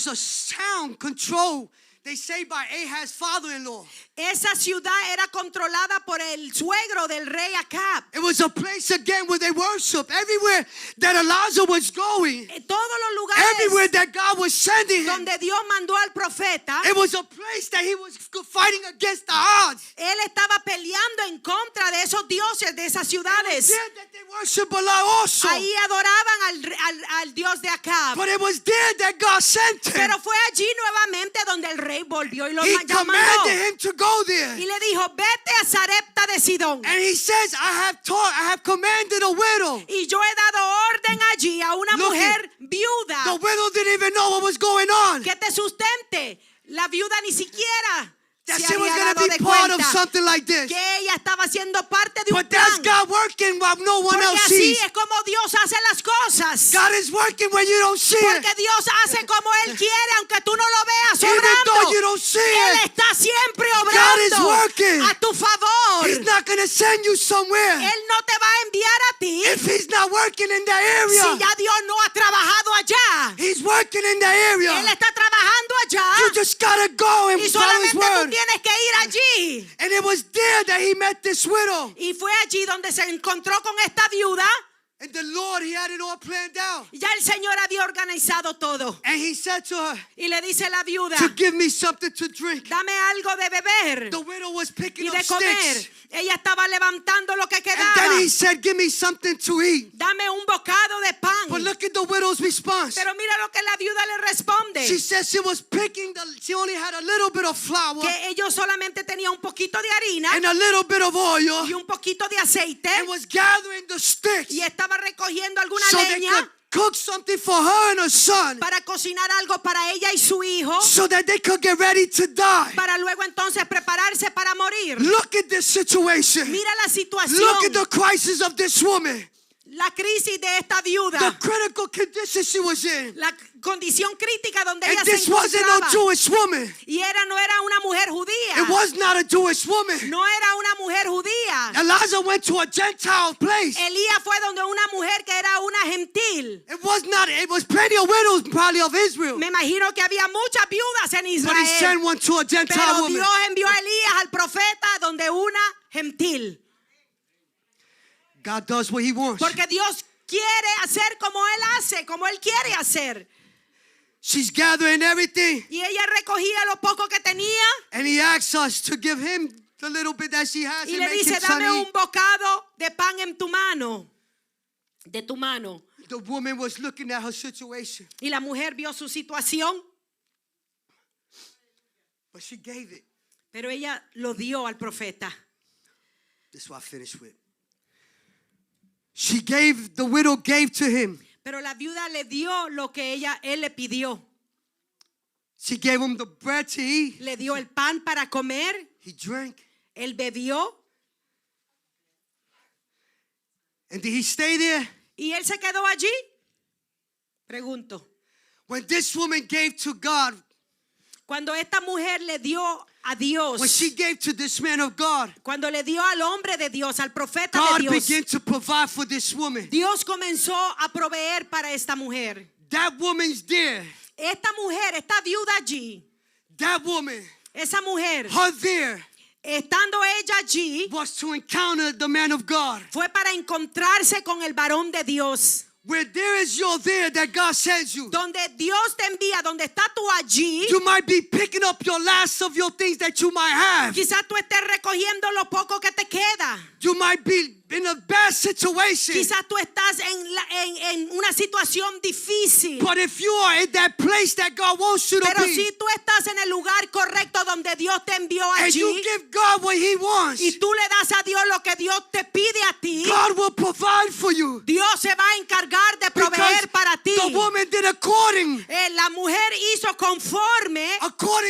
Speaker 1: a sound control. they say by Ahaz's father-in-law.
Speaker 2: Esa ciudad era controlada por el suegro del rey Acab.
Speaker 1: It was a place again where they worship. Everywhere that Elijah was going,
Speaker 2: Todos los lugares
Speaker 1: everywhere that God was sending him,
Speaker 2: donde Dios mandó al profeta,
Speaker 1: it was a place that he was fighting against the odds.
Speaker 2: él estaba peleando en contra de esos dioses, de esas ciudades.
Speaker 1: There that they worship Allah also.
Speaker 2: Ahí adoraban al Dios de Acab.
Speaker 1: But it was there that God sent him.
Speaker 2: Pero fue allí nuevamente donde el rey volvió y lo
Speaker 1: He
Speaker 2: llamó.
Speaker 1: commanded him to go there.
Speaker 2: Y le dijo, vete a Sarepta de Sidón.
Speaker 1: And he says, I have commanded a widow.
Speaker 2: Y yo he dado orden allí a una
Speaker 1: Look,
Speaker 2: mujer
Speaker 1: The
Speaker 2: viuda
Speaker 1: widow didn't even know what was going on.
Speaker 2: que te sustente. La viuda ni siquiera
Speaker 1: That
Speaker 2: se
Speaker 1: she was
Speaker 2: había
Speaker 1: going to
Speaker 2: dado
Speaker 1: be
Speaker 2: de
Speaker 1: part of
Speaker 2: cuenta
Speaker 1: something like this.
Speaker 2: que ella estaba siendo parte de un
Speaker 1: But that's
Speaker 2: plan.
Speaker 1: God working while no one
Speaker 2: Porque
Speaker 1: else
Speaker 2: así
Speaker 1: sees.
Speaker 2: es como Dios hace las cosas.
Speaker 1: God is working when you don't see it.
Speaker 2: Porque Dios hace como Él quiere, aunque tú no lo veas
Speaker 1: Even though
Speaker 2: obrando.
Speaker 1: you don't see
Speaker 2: Él
Speaker 1: it,
Speaker 2: está siempre
Speaker 1: God is
Speaker 2: obrando
Speaker 1: working.
Speaker 2: a tu favor.
Speaker 1: He's not going to send you somewhere
Speaker 2: Él no te va a enviar a ti
Speaker 1: if he's not working in that
Speaker 2: si
Speaker 1: area.
Speaker 2: ya Dios no ha trabajado allá.
Speaker 1: He's working in that
Speaker 2: Él
Speaker 1: area.
Speaker 2: está trabajando allá
Speaker 1: You just got to go and
Speaker 2: y
Speaker 1: follow his
Speaker 2: solamente tú
Speaker 1: word.
Speaker 2: tienes que ir allí.
Speaker 1: And it was there that he met this widow.
Speaker 2: Y fue allí donde se encontró con esta viuda.
Speaker 1: And the Lord, he had it all planned out.
Speaker 2: Ya el Señor había organizado todo.
Speaker 1: And he said to her,
Speaker 2: Y le dice la viuda,
Speaker 1: to give me something to drink.
Speaker 2: dame algo de beber
Speaker 1: The widow was picking
Speaker 2: y
Speaker 1: up
Speaker 2: de comer.
Speaker 1: sticks.
Speaker 2: Ella estaba levantando lo que
Speaker 1: And
Speaker 2: quedaba.
Speaker 1: then he said, give me something to eat.
Speaker 2: Dame un bocado de pan.
Speaker 1: But look at the widow's response.
Speaker 2: Pero mira lo que la viuda le responde.
Speaker 1: She said she was picking, she only had a little bit of flour
Speaker 2: Que ellos solamente tenían un poquito de harina
Speaker 1: and a little bit of oil
Speaker 2: y un poquito de aceite.
Speaker 1: and was gathering the sticks
Speaker 2: Y estaba recogiendo alguna
Speaker 1: so they
Speaker 2: leña
Speaker 1: could cook something for her and her son
Speaker 2: para cocinar algo para ella y su hijo,
Speaker 1: so that they could get ready to die.
Speaker 2: para luego entonces prepararse para morir.
Speaker 1: Look at this situation.
Speaker 2: Mira la situación,
Speaker 1: Look at the crisis of this woman.
Speaker 2: la crisis de esta viuda,
Speaker 1: The critical condition she was in.
Speaker 2: la condición crítica donde ella
Speaker 1: And
Speaker 2: se
Speaker 1: this wasn't no
Speaker 2: encontraba.
Speaker 1: Jewish woman.
Speaker 2: Y no era una mujer judía.
Speaker 1: It was not a Jewish woman.
Speaker 2: No era una mujer judía.
Speaker 1: Elijah went to a Gentile place.
Speaker 2: Elías fue donde una mujer que era una gentil.
Speaker 1: It was plenty of widows probably of Israel.
Speaker 2: Me imagino que había muchas viudas en
Speaker 1: But he
Speaker 2: Israel.
Speaker 1: sent one to a Gentile
Speaker 2: Pero
Speaker 1: woman.
Speaker 2: Dios envió a Elías al profeta donde una gentil.
Speaker 1: God does what he wants.
Speaker 2: Porque Dios quiere hacer como Él hace, como Él quiere hacer.
Speaker 1: She's gathering everything.
Speaker 2: Y ella recogía lo poco que tenía
Speaker 1: And he asks us to give him the little bit that she has
Speaker 2: y
Speaker 1: and
Speaker 2: le
Speaker 1: make
Speaker 2: dice,
Speaker 1: him some
Speaker 2: dame
Speaker 1: eat.
Speaker 2: un bocado de pan en tu mano, de tu mano.
Speaker 1: The woman was looking at her situation,
Speaker 2: Y la mujer vio su situación,
Speaker 1: but she gave it.
Speaker 2: pero ella lo dio al profeta.
Speaker 1: This is what I finish with. The widow gave to him.
Speaker 2: Pero la viuda le dio lo que él le pidió.
Speaker 1: She gave him the bread to eat.
Speaker 2: Le dio el pan para comer,
Speaker 1: He drank.
Speaker 2: él bebió
Speaker 1: And did he stay there?
Speaker 2: y él se quedó allí. Pregunto,
Speaker 1: When this woman gave to God,
Speaker 2: cuando esta mujer le dio a Dios,
Speaker 1: when she gave to this man of God,
Speaker 2: cuando le dio al hombre de Dios, al profeta
Speaker 1: God
Speaker 2: de Dios,
Speaker 1: began to provide for this woman.
Speaker 2: Dios comenzó a proveer para esta mujer.
Speaker 1: That woman's there.
Speaker 2: Esta mujer, esta viuda allí,
Speaker 1: That woman,
Speaker 2: esa mujer,
Speaker 1: her there,
Speaker 2: estando ella allí,
Speaker 1: was to encounter the man of God.
Speaker 2: fue para encontrarse con el varón de Dios.
Speaker 1: Where there is your there that God sends you.
Speaker 2: Donde Dios te envía, donde está tú allí,
Speaker 1: You might be picking up your last of your things that you might have.
Speaker 2: quizás tú estés recogiendo lo poco que te queda.
Speaker 1: You might be in a bad situation.
Speaker 2: Quizás tú estás en una situación difícil.
Speaker 1: But if you are in that place that God wants you to
Speaker 2: Pero
Speaker 1: be,
Speaker 2: si tú estás en el lugar correcto donde Dios te envió
Speaker 1: and
Speaker 2: allí,
Speaker 1: you give God what he wants,
Speaker 2: y tú le das a Dios lo que Dios te pide a ti,
Speaker 1: God will provide for you.
Speaker 2: Dios se va a encargar de
Speaker 1: Because
Speaker 2: proveer para ti.
Speaker 1: the woman did according
Speaker 2: La mujer hizo conforme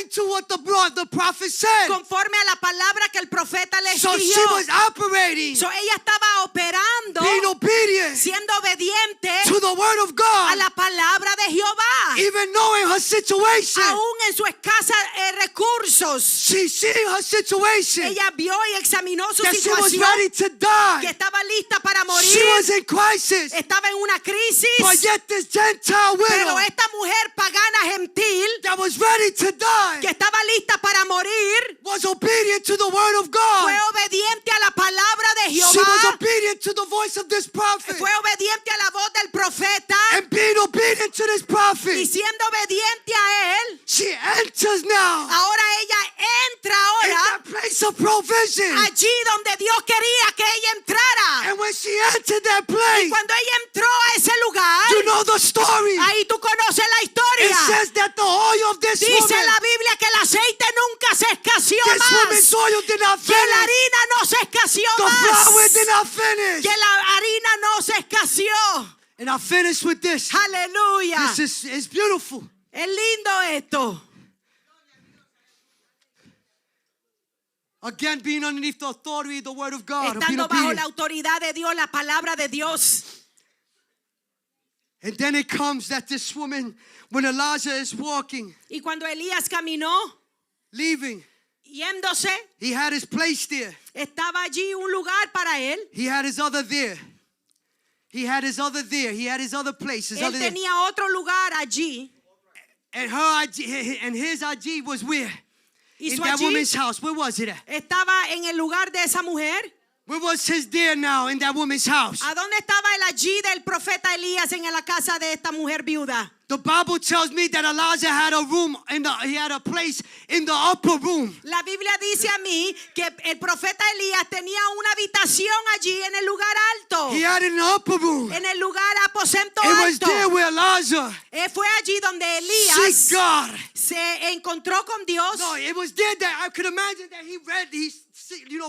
Speaker 1: to what the prophet said.
Speaker 2: a la palabra que el profeta profeta le
Speaker 1: So she
Speaker 2: escogió.
Speaker 1: was operating,
Speaker 2: So, ella estaba operando,
Speaker 1: being obedient
Speaker 2: siendo obediente
Speaker 1: to the word of
Speaker 2: a
Speaker 1: God,
Speaker 2: la palabra de Jehová.
Speaker 1: even knowing her situation.
Speaker 2: Aún en su escasa recursos,
Speaker 1: She seeing her situation,
Speaker 2: ella vio y examinó su
Speaker 1: that she was
Speaker 2: situación,
Speaker 1: ready to
Speaker 2: que
Speaker 1: die.
Speaker 2: estaba lista para
Speaker 1: She
Speaker 2: morir,
Speaker 1: was in crisis,
Speaker 2: estaba en una crisis,
Speaker 1: but yet this Gentile
Speaker 2: pero
Speaker 1: widow
Speaker 2: esta mujer pagana gentil,
Speaker 1: that was ready to die
Speaker 2: que estaba lista para morir,
Speaker 1: was obedient to the word of
Speaker 2: fue
Speaker 1: God.
Speaker 2: obediente a la palabra de
Speaker 1: She was
Speaker 2: Jehová,
Speaker 1: obedient to the voice of this prophet.
Speaker 2: fue obediente a la voz del profeta,
Speaker 1: And being obedient to this
Speaker 2: y
Speaker 1: prophet,
Speaker 2: siendo obediente a él,
Speaker 1: she enters now
Speaker 2: ahora ella entra
Speaker 1: in
Speaker 2: ahora
Speaker 1: that place of provision.
Speaker 2: allí donde Dios quería que ella entrara.
Speaker 1: And when she entered that
Speaker 2: Y
Speaker 1: place,
Speaker 2: cuando ella entró a ese lugar,
Speaker 1: you know the story.
Speaker 2: ahí tú conoces la
Speaker 1: It
Speaker 2: historia.
Speaker 1: says that the oil of this
Speaker 2: Dice
Speaker 1: woman,
Speaker 2: la Biblia que el aceite nunca se escaseó
Speaker 1: this
Speaker 2: más,
Speaker 1: woman's oil did not
Speaker 2: que la
Speaker 1: finish.
Speaker 2: harina no se escaseó
Speaker 1: The
Speaker 2: más,
Speaker 1: flour did not finish.
Speaker 2: que la harina no se escaseó.
Speaker 1: And I finish with this.
Speaker 2: Aleluya.
Speaker 1: This is it's beautiful.
Speaker 2: Es lindo esto.
Speaker 1: Again, being underneath the authority of the word of God. Of being
Speaker 2: Estando bajo
Speaker 1: obedient.
Speaker 2: la autoridad de Dios, la palabra de Dios.
Speaker 1: And then it comes that this woman, when Elijah is walking,
Speaker 2: Y cuando Elías caminó,
Speaker 1: leaving,
Speaker 2: yéndose,
Speaker 1: he had his place there.
Speaker 2: estaba allí un lugar para él.
Speaker 1: He had his other there. He had his other there. He had his other place. His
Speaker 2: Él
Speaker 1: other there.
Speaker 2: tenía otro lugar allí.
Speaker 1: And her IG, and his IG was where?
Speaker 2: Y
Speaker 1: In
Speaker 2: su
Speaker 1: that
Speaker 2: allí
Speaker 1: woman's house. Where was it at?
Speaker 2: estaba en el lugar de esa mujer.
Speaker 1: Where was his there now in that woman's house?
Speaker 2: ¿A dónde estaba el allí del profeta Elías en la casa de esta mujer viuda?
Speaker 1: The Bible tells me that Elijah had a room he had a place in the upper room.
Speaker 2: La Biblia dice a mí que el profeta Elías tenía una habitación allí en el lugar alto.
Speaker 1: He had it in the upper room.
Speaker 2: En el lugar aposento
Speaker 1: It was
Speaker 2: alto.
Speaker 1: there where Elijah
Speaker 2: Fue allí donde Elías
Speaker 1: seek God.
Speaker 2: se encontró con Dios.
Speaker 1: No, it was there that I could imagine that he's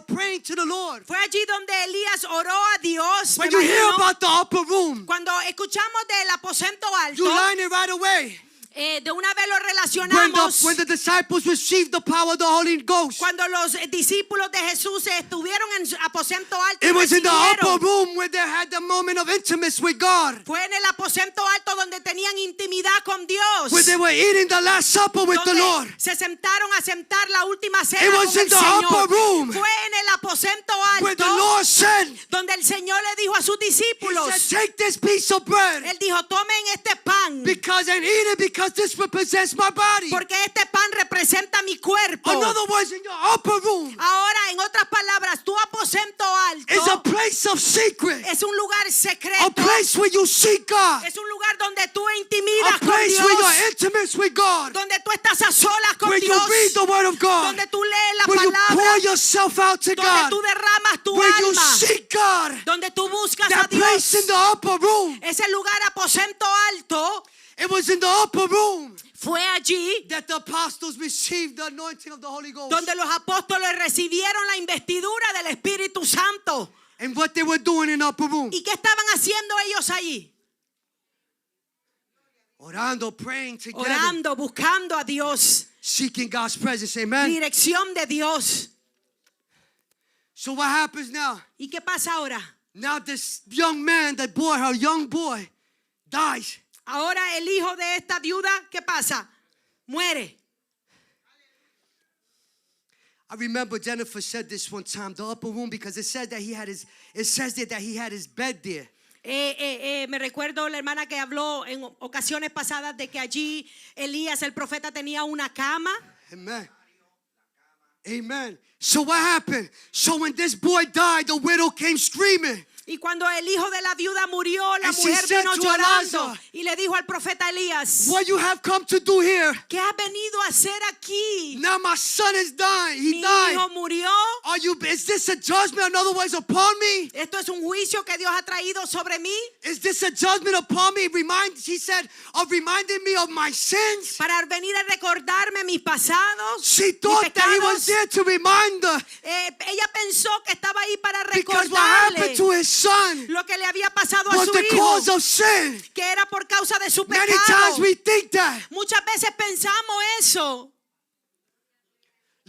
Speaker 1: praying to the Lord.
Speaker 2: Fue allí donde Elías oró a Dios.
Speaker 1: When
Speaker 2: me
Speaker 1: you hear
Speaker 2: imagino.
Speaker 1: about the upper room,
Speaker 2: Cuando escuchamos del aposento
Speaker 1: you
Speaker 2: alto,
Speaker 1: line it right away.
Speaker 2: de una vez lo
Speaker 1: When
Speaker 2: relacionamos.
Speaker 1: the disciples received the power of the Holy Ghost,
Speaker 2: Cuando los discípulos de Jesús estuvieron en su aposento alto,
Speaker 1: it was in the
Speaker 2: recibieron.
Speaker 1: upper room where they had the moment of intimacy with God,
Speaker 2: Fue en el aposento alto donde tenían intimidad con Dios.
Speaker 1: where they were eating the Last Supper with the
Speaker 2: Donde
Speaker 1: Lord.
Speaker 2: se sentaron a sentar la última cena
Speaker 1: It
Speaker 2: con
Speaker 1: was in
Speaker 2: el
Speaker 1: the
Speaker 2: Señor.
Speaker 1: upper room
Speaker 2: Fue en el aposento
Speaker 1: Where the
Speaker 2: alto
Speaker 1: Lord said,
Speaker 2: donde el Señor le dijo a sus
Speaker 1: He
Speaker 2: discípulos,
Speaker 1: said, take this piece of bread
Speaker 2: Él dijo, tomen este pan,
Speaker 1: and eat it because this represents my body.
Speaker 2: porque este pan representa mi cuerpo.
Speaker 1: In other words, in your upper room
Speaker 2: Ahora, en otras palabras, tu aposento
Speaker 1: is a
Speaker 2: alto
Speaker 1: place of secret,
Speaker 2: es un lugar
Speaker 1: a
Speaker 2: secreto,
Speaker 1: place where you seek God,
Speaker 2: es un lugar donde tú
Speaker 1: a
Speaker 2: intimidas con
Speaker 1: place where
Speaker 2: Dios,
Speaker 1: you're intimate with God,
Speaker 2: donde tú estás a solas con
Speaker 1: where you
Speaker 2: Dios,
Speaker 1: read the Word of God,
Speaker 2: donde tú lees la
Speaker 1: where you
Speaker 2: palabra,
Speaker 1: pour yourself out to
Speaker 2: donde
Speaker 1: God,
Speaker 2: tú derramas tu
Speaker 1: where you
Speaker 2: alma,
Speaker 1: seek God.
Speaker 2: donde tú buscas a
Speaker 1: That place in
Speaker 2: Dios.
Speaker 1: the upper room,
Speaker 2: Ese lugar aposento alto
Speaker 1: it was in the upper room
Speaker 2: fue allí
Speaker 1: that the apostles received the anointing of the Holy Ghost.
Speaker 2: donde los apóstoles recibieron la investidura del Espíritu Santo.
Speaker 1: And what they were doing in the upper room,
Speaker 2: ¿Y qué estaban haciendo ellos allí?
Speaker 1: orando, praying together,
Speaker 2: Orando, buscando a Dios,
Speaker 1: seeking God's presence. Amen.
Speaker 2: dirección de Dios.
Speaker 1: So what happens now?
Speaker 2: ¿Y qué pasa ahora?
Speaker 1: Now this young man, that boy, her young boy, dies.
Speaker 2: Ahora el hijo de esta viuda, ¿qué pasa? Muere.
Speaker 1: I remember Jennifer said this one time, the upper room, because it says that he had his bed there.
Speaker 2: Me recuerdo la hermana que habló en ocasiones pasadas de que allí Elías el profeta tenía una cama.
Speaker 1: Amen. Amen. So what happened? So when this boy died, the widow came screaming.
Speaker 2: Y cuando el hijo de la viuda murió, la
Speaker 1: And she
Speaker 2: mujer
Speaker 1: said
Speaker 2: vino
Speaker 1: to
Speaker 2: llorando
Speaker 1: Elijah,
Speaker 2: y le dijo al profeta Elías,
Speaker 1: What you have come to do here?
Speaker 2: ¿qué has venido a hacer aquí?
Speaker 1: Now my son is dying. He
Speaker 2: Mi
Speaker 1: died.
Speaker 2: hijo murió.
Speaker 1: Is this a judgment, in other words, upon me?
Speaker 2: Esto es un juicio que Dios ha traído sobre mí
Speaker 1: Is this a judgment upon me? He said, of reminding me of my sins.
Speaker 2: para venir a recordarme mis pasados.
Speaker 1: She thought that he
Speaker 2: pecados.
Speaker 1: was there to remind her.
Speaker 2: Ella pensó que estaba ahí para
Speaker 1: Because what happened
Speaker 2: recordarle
Speaker 1: to his son
Speaker 2: lo que le había pasado a
Speaker 1: was
Speaker 2: su
Speaker 1: the cause
Speaker 2: hijo,
Speaker 1: of sin.
Speaker 2: que era por causa de su
Speaker 1: Many
Speaker 2: pecado.
Speaker 1: times we think that.
Speaker 2: Muchas veces pensamos eso.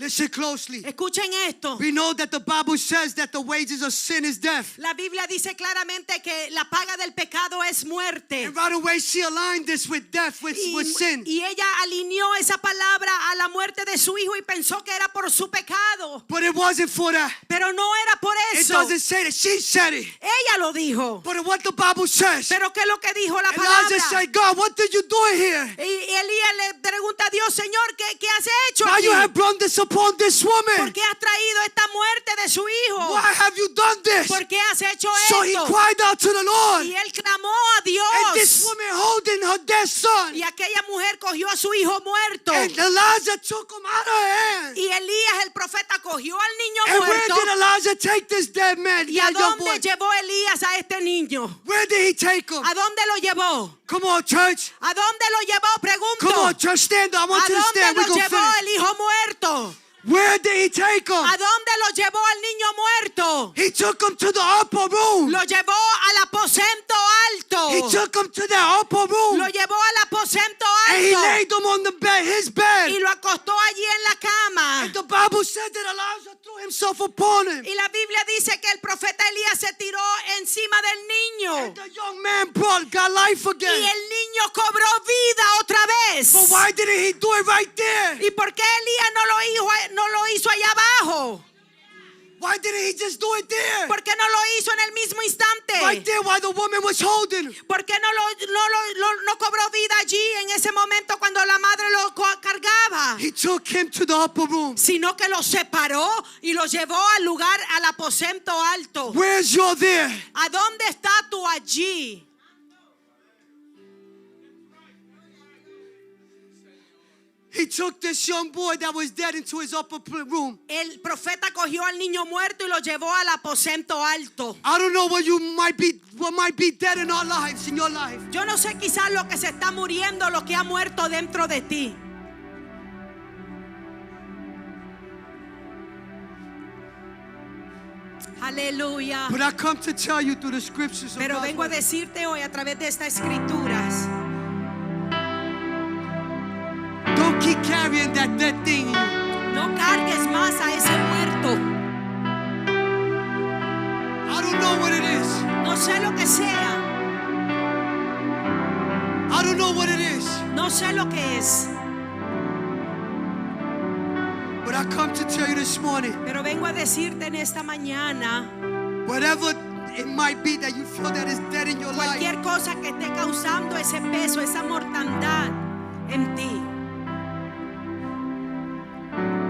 Speaker 1: Listen closely.
Speaker 2: Escuchen esto.
Speaker 1: We know that the Bible says that the wages of sin is death.
Speaker 2: La Biblia dice claramente que la paga del pecado es muerte.
Speaker 1: And right away she aligned this with death, with sin.
Speaker 2: Y ella alineó esa palabra a la muerte de su hijo y pensó que era por su pecado.
Speaker 1: But it wasn't for that.
Speaker 2: Pero no era por
Speaker 1: It
Speaker 2: eso.
Speaker 1: doesn't say that. She said it.
Speaker 2: Ella lo dijo.
Speaker 1: But what the Bible says.
Speaker 2: Pero ¿qué es lo que dijo la
Speaker 1: Elijah
Speaker 2: palabra?
Speaker 1: said, God, what did you do here?
Speaker 2: Y Elías le pregunta a Dios, Señor, ¿qué has hecho
Speaker 1: Now
Speaker 2: aquí?
Speaker 1: you have brought this upon this woman.
Speaker 2: ¿Por qué has traído esta muerte de su hijo?
Speaker 1: Why have you done this?
Speaker 2: ¿Por qué has hecho
Speaker 1: So he
Speaker 2: esto?
Speaker 1: cried out to the Lord.
Speaker 2: Y él clamó a
Speaker 1: And this
Speaker 2: Dios.
Speaker 1: woman holding her dead son.
Speaker 2: Y aquella mujer cogió a su hijo muerto.
Speaker 1: And Elijah took him out of her hand.
Speaker 2: Y Elías, el profeta, cogió al niño
Speaker 1: And where
Speaker 2: muerto.
Speaker 1: did Elijah take this dead man?
Speaker 2: ¿Y a
Speaker 1: That young boy?
Speaker 2: dónde llevó Elías a este niño?
Speaker 1: Where did he take him?
Speaker 2: ¿A dónde lo llevó?
Speaker 1: Come on, church.
Speaker 2: ¿A dónde lo llevó? Pregunto.
Speaker 1: Come on, church. Stand up. I want
Speaker 2: ¿A
Speaker 1: you to
Speaker 2: dónde
Speaker 1: stand. We're
Speaker 2: lo
Speaker 1: going to
Speaker 2: llevó
Speaker 1: finish.
Speaker 2: el hijo muerto?
Speaker 1: Where did he take him?
Speaker 2: ¿A dónde lo llevó al niño muerto?
Speaker 1: He took him to the upper room.
Speaker 2: Lo llevó al aposento alto.
Speaker 1: He took him to the upper room.
Speaker 2: Lo llevó al aposento
Speaker 1: And he
Speaker 2: alto.
Speaker 1: laid him on the bed, his bed.
Speaker 2: Y lo acostó allí en la cama.
Speaker 1: And the Bible said that Elijah threw himself upon him.
Speaker 2: Y la Biblia dice que el profeta Elías se tiró encima del niño.
Speaker 1: And the young man got life
Speaker 2: Y
Speaker 1: again.
Speaker 2: el niño cobró vida otra vez.
Speaker 1: But why didn't he do it right there?
Speaker 2: ¿Y por qué Elías no lo hizo allá abajo?
Speaker 1: Why didn't he just do it there?
Speaker 2: ¿Por qué no lo hizo en el mismo instante?
Speaker 1: Right there while the woman was holding him.
Speaker 2: ¿Por qué no cobró vida allí en ese momento cuando la madre lo cargaba?
Speaker 1: He took him to the upper room.
Speaker 2: Sino que lo separó y lo llevó al lugar, al aposento alto.
Speaker 1: Where's your there?
Speaker 2: ¿A dónde está tú allí?
Speaker 1: He took this young boy that was dead into his upper room.
Speaker 2: El profeta cogió al niño muerto y lo llevó al aposento alto.
Speaker 1: I don't know what might be dead in our lives, in your life.
Speaker 2: Yo no sé quizás lo que se está muriendo, lo que ha muerto dentro de ti. Aleluya.
Speaker 1: But I come to tell you through the scriptures of
Speaker 2: Pero
Speaker 1: God's
Speaker 2: vengo a
Speaker 1: word,
Speaker 2: decirte hoy a través de estas escrituras,
Speaker 1: don't keep carrying that dead thing in you.
Speaker 2: no cargues más a ese muerto.
Speaker 1: I don't know what it is.
Speaker 2: No sé lo que sea,
Speaker 1: I don't know what it is.
Speaker 2: no sé lo que es,
Speaker 1: But I come to tell you this morning,
Speaker 2: pero vengo a decirte en esta mañana,
Speaker 1: whatever it might be that you feel that is dead in your life,
Speaker 2: cualquier cosa que esté causando ese peso, esa mortandad en ti,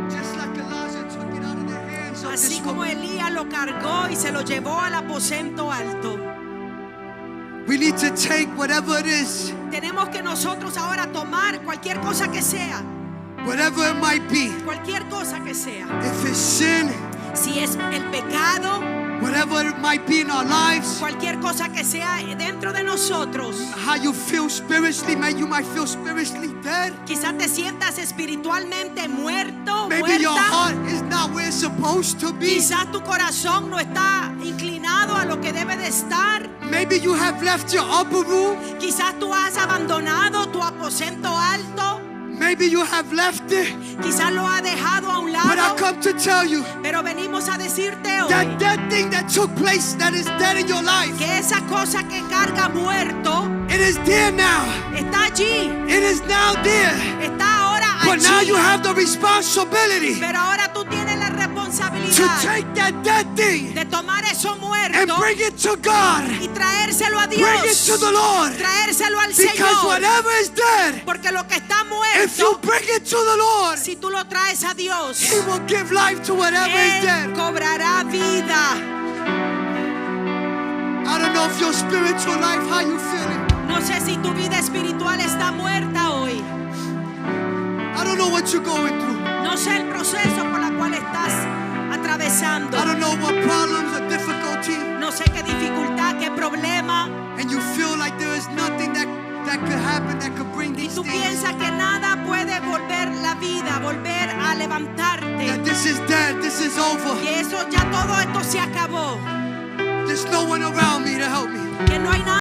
Speaker 1: just like Elijah took it out of the hands of
Speaker 2: así
Speaker 1: this
Speaker 2: como
Speaker 1: woman,
Speaker 2: Elías lo cargó y se lo llevó al aposento alto,
Speaker 1: we need to take whatever it is,
Speaker 2: tenemos que nosotros ahora tomar cualquier cosa que sea,
Speaker 1: whatever it might be,
Speaker 2: cualquier cosa que sea,
Speaker 1: if it's sin,
Speaker 2: si es el pecado,
Speaker 1: whatever it might be in our lives,
Speaker 2: cualquier cosa que sea dentro de nosotros.
Speaker 1: how you feel spiritually, you might feel spiritually dead.
Speaker 2: Quizás te sientas espiritualmente muerto,
Speaker 1: Maybe your
Speaker 2: muerta.
Speaker 1: heart is not where it's supposed to be.
Speaker 2: Quizás tu corazón no está inclinado a lo que debe de estar.
Speaker 1: Maybe you have left your upper room.
Speaker 2: Quizás tú has abandonado tu aposento alto.
Speaker 1: Maybe you have left it.
Speaker 2: Quizás lo has dejado a un
Speaker 1: But I
Speaker 2: lado.
Speaker 1: come to tell you
Speaker 2: Pero venimos a decirte hoy
Speaker 1: that that thing that took place that is dead in your life,
Speaker 2: que esa cosa que carga muerto
Speaker 1: it is there now.
Speaker 2: está allí.
Speaker 1: It is now there.
Speaker 2: Está ahora
Speaker 1: But now
Speaker 2: allí.
Speaker 1: you have the responsibility
Speaker 2: Pero ahora tú tienes la
Speaker 1: to
Speaker 2: responsabilidad
Speaker 1: take that dead thing
Speaker 2: de tomar eso
Speaker 1: and
Speaker 2: muerto
Speaker 1: bring it to God.
Speaker 2: y traérselo a
Speaker 1: Bring it
Speaker 2: Dios.
Speaker 1: to the Lord.
Speaker 2: Traérselo al
Speaker 1: Because
Speaker 2: Señor.
Speaker 1: whatever is dead,
Speaker 2: Porque lo que está
Speaker 1: if you
Speaker 2: muerto,
Speaker 1: bring it to the Lord,
Speaker 2: si tú lo traes a Dios,
Speaker 1: He will give life to whatever is
Speaker 2: Él
Speaker 1: dead.
Speaker 2: cobrará vida.
Speaker 1: I don't know if your spiritual life, how you feeling.
Speaker 2: No sé si tu vida espiritual está muerta hoy.
Speaker 1: I don't know what you're going through.
Speaker 2: No sé el proceso por el cual estás atravesando.
Speaker 1: I don't know what problems or difficulty,
Speaker 2: No sé qué dificultad, qué problema.
Speaker 1: and you feel like there is nothing that could happen that could bring
Speaker 2: Y
Speaker 1: these
Speaker 2: tú
Speaker 1: things.
Speaker 2: piensas que nada puede volver la vida, volver a levantarte.
Speaker 1: That this is dead, this is over.
Speaker 2: Que eso ya todo esto se acabó.
Speaker 1: There's no one around me to help me.
Speaker 2: Que no hay nada.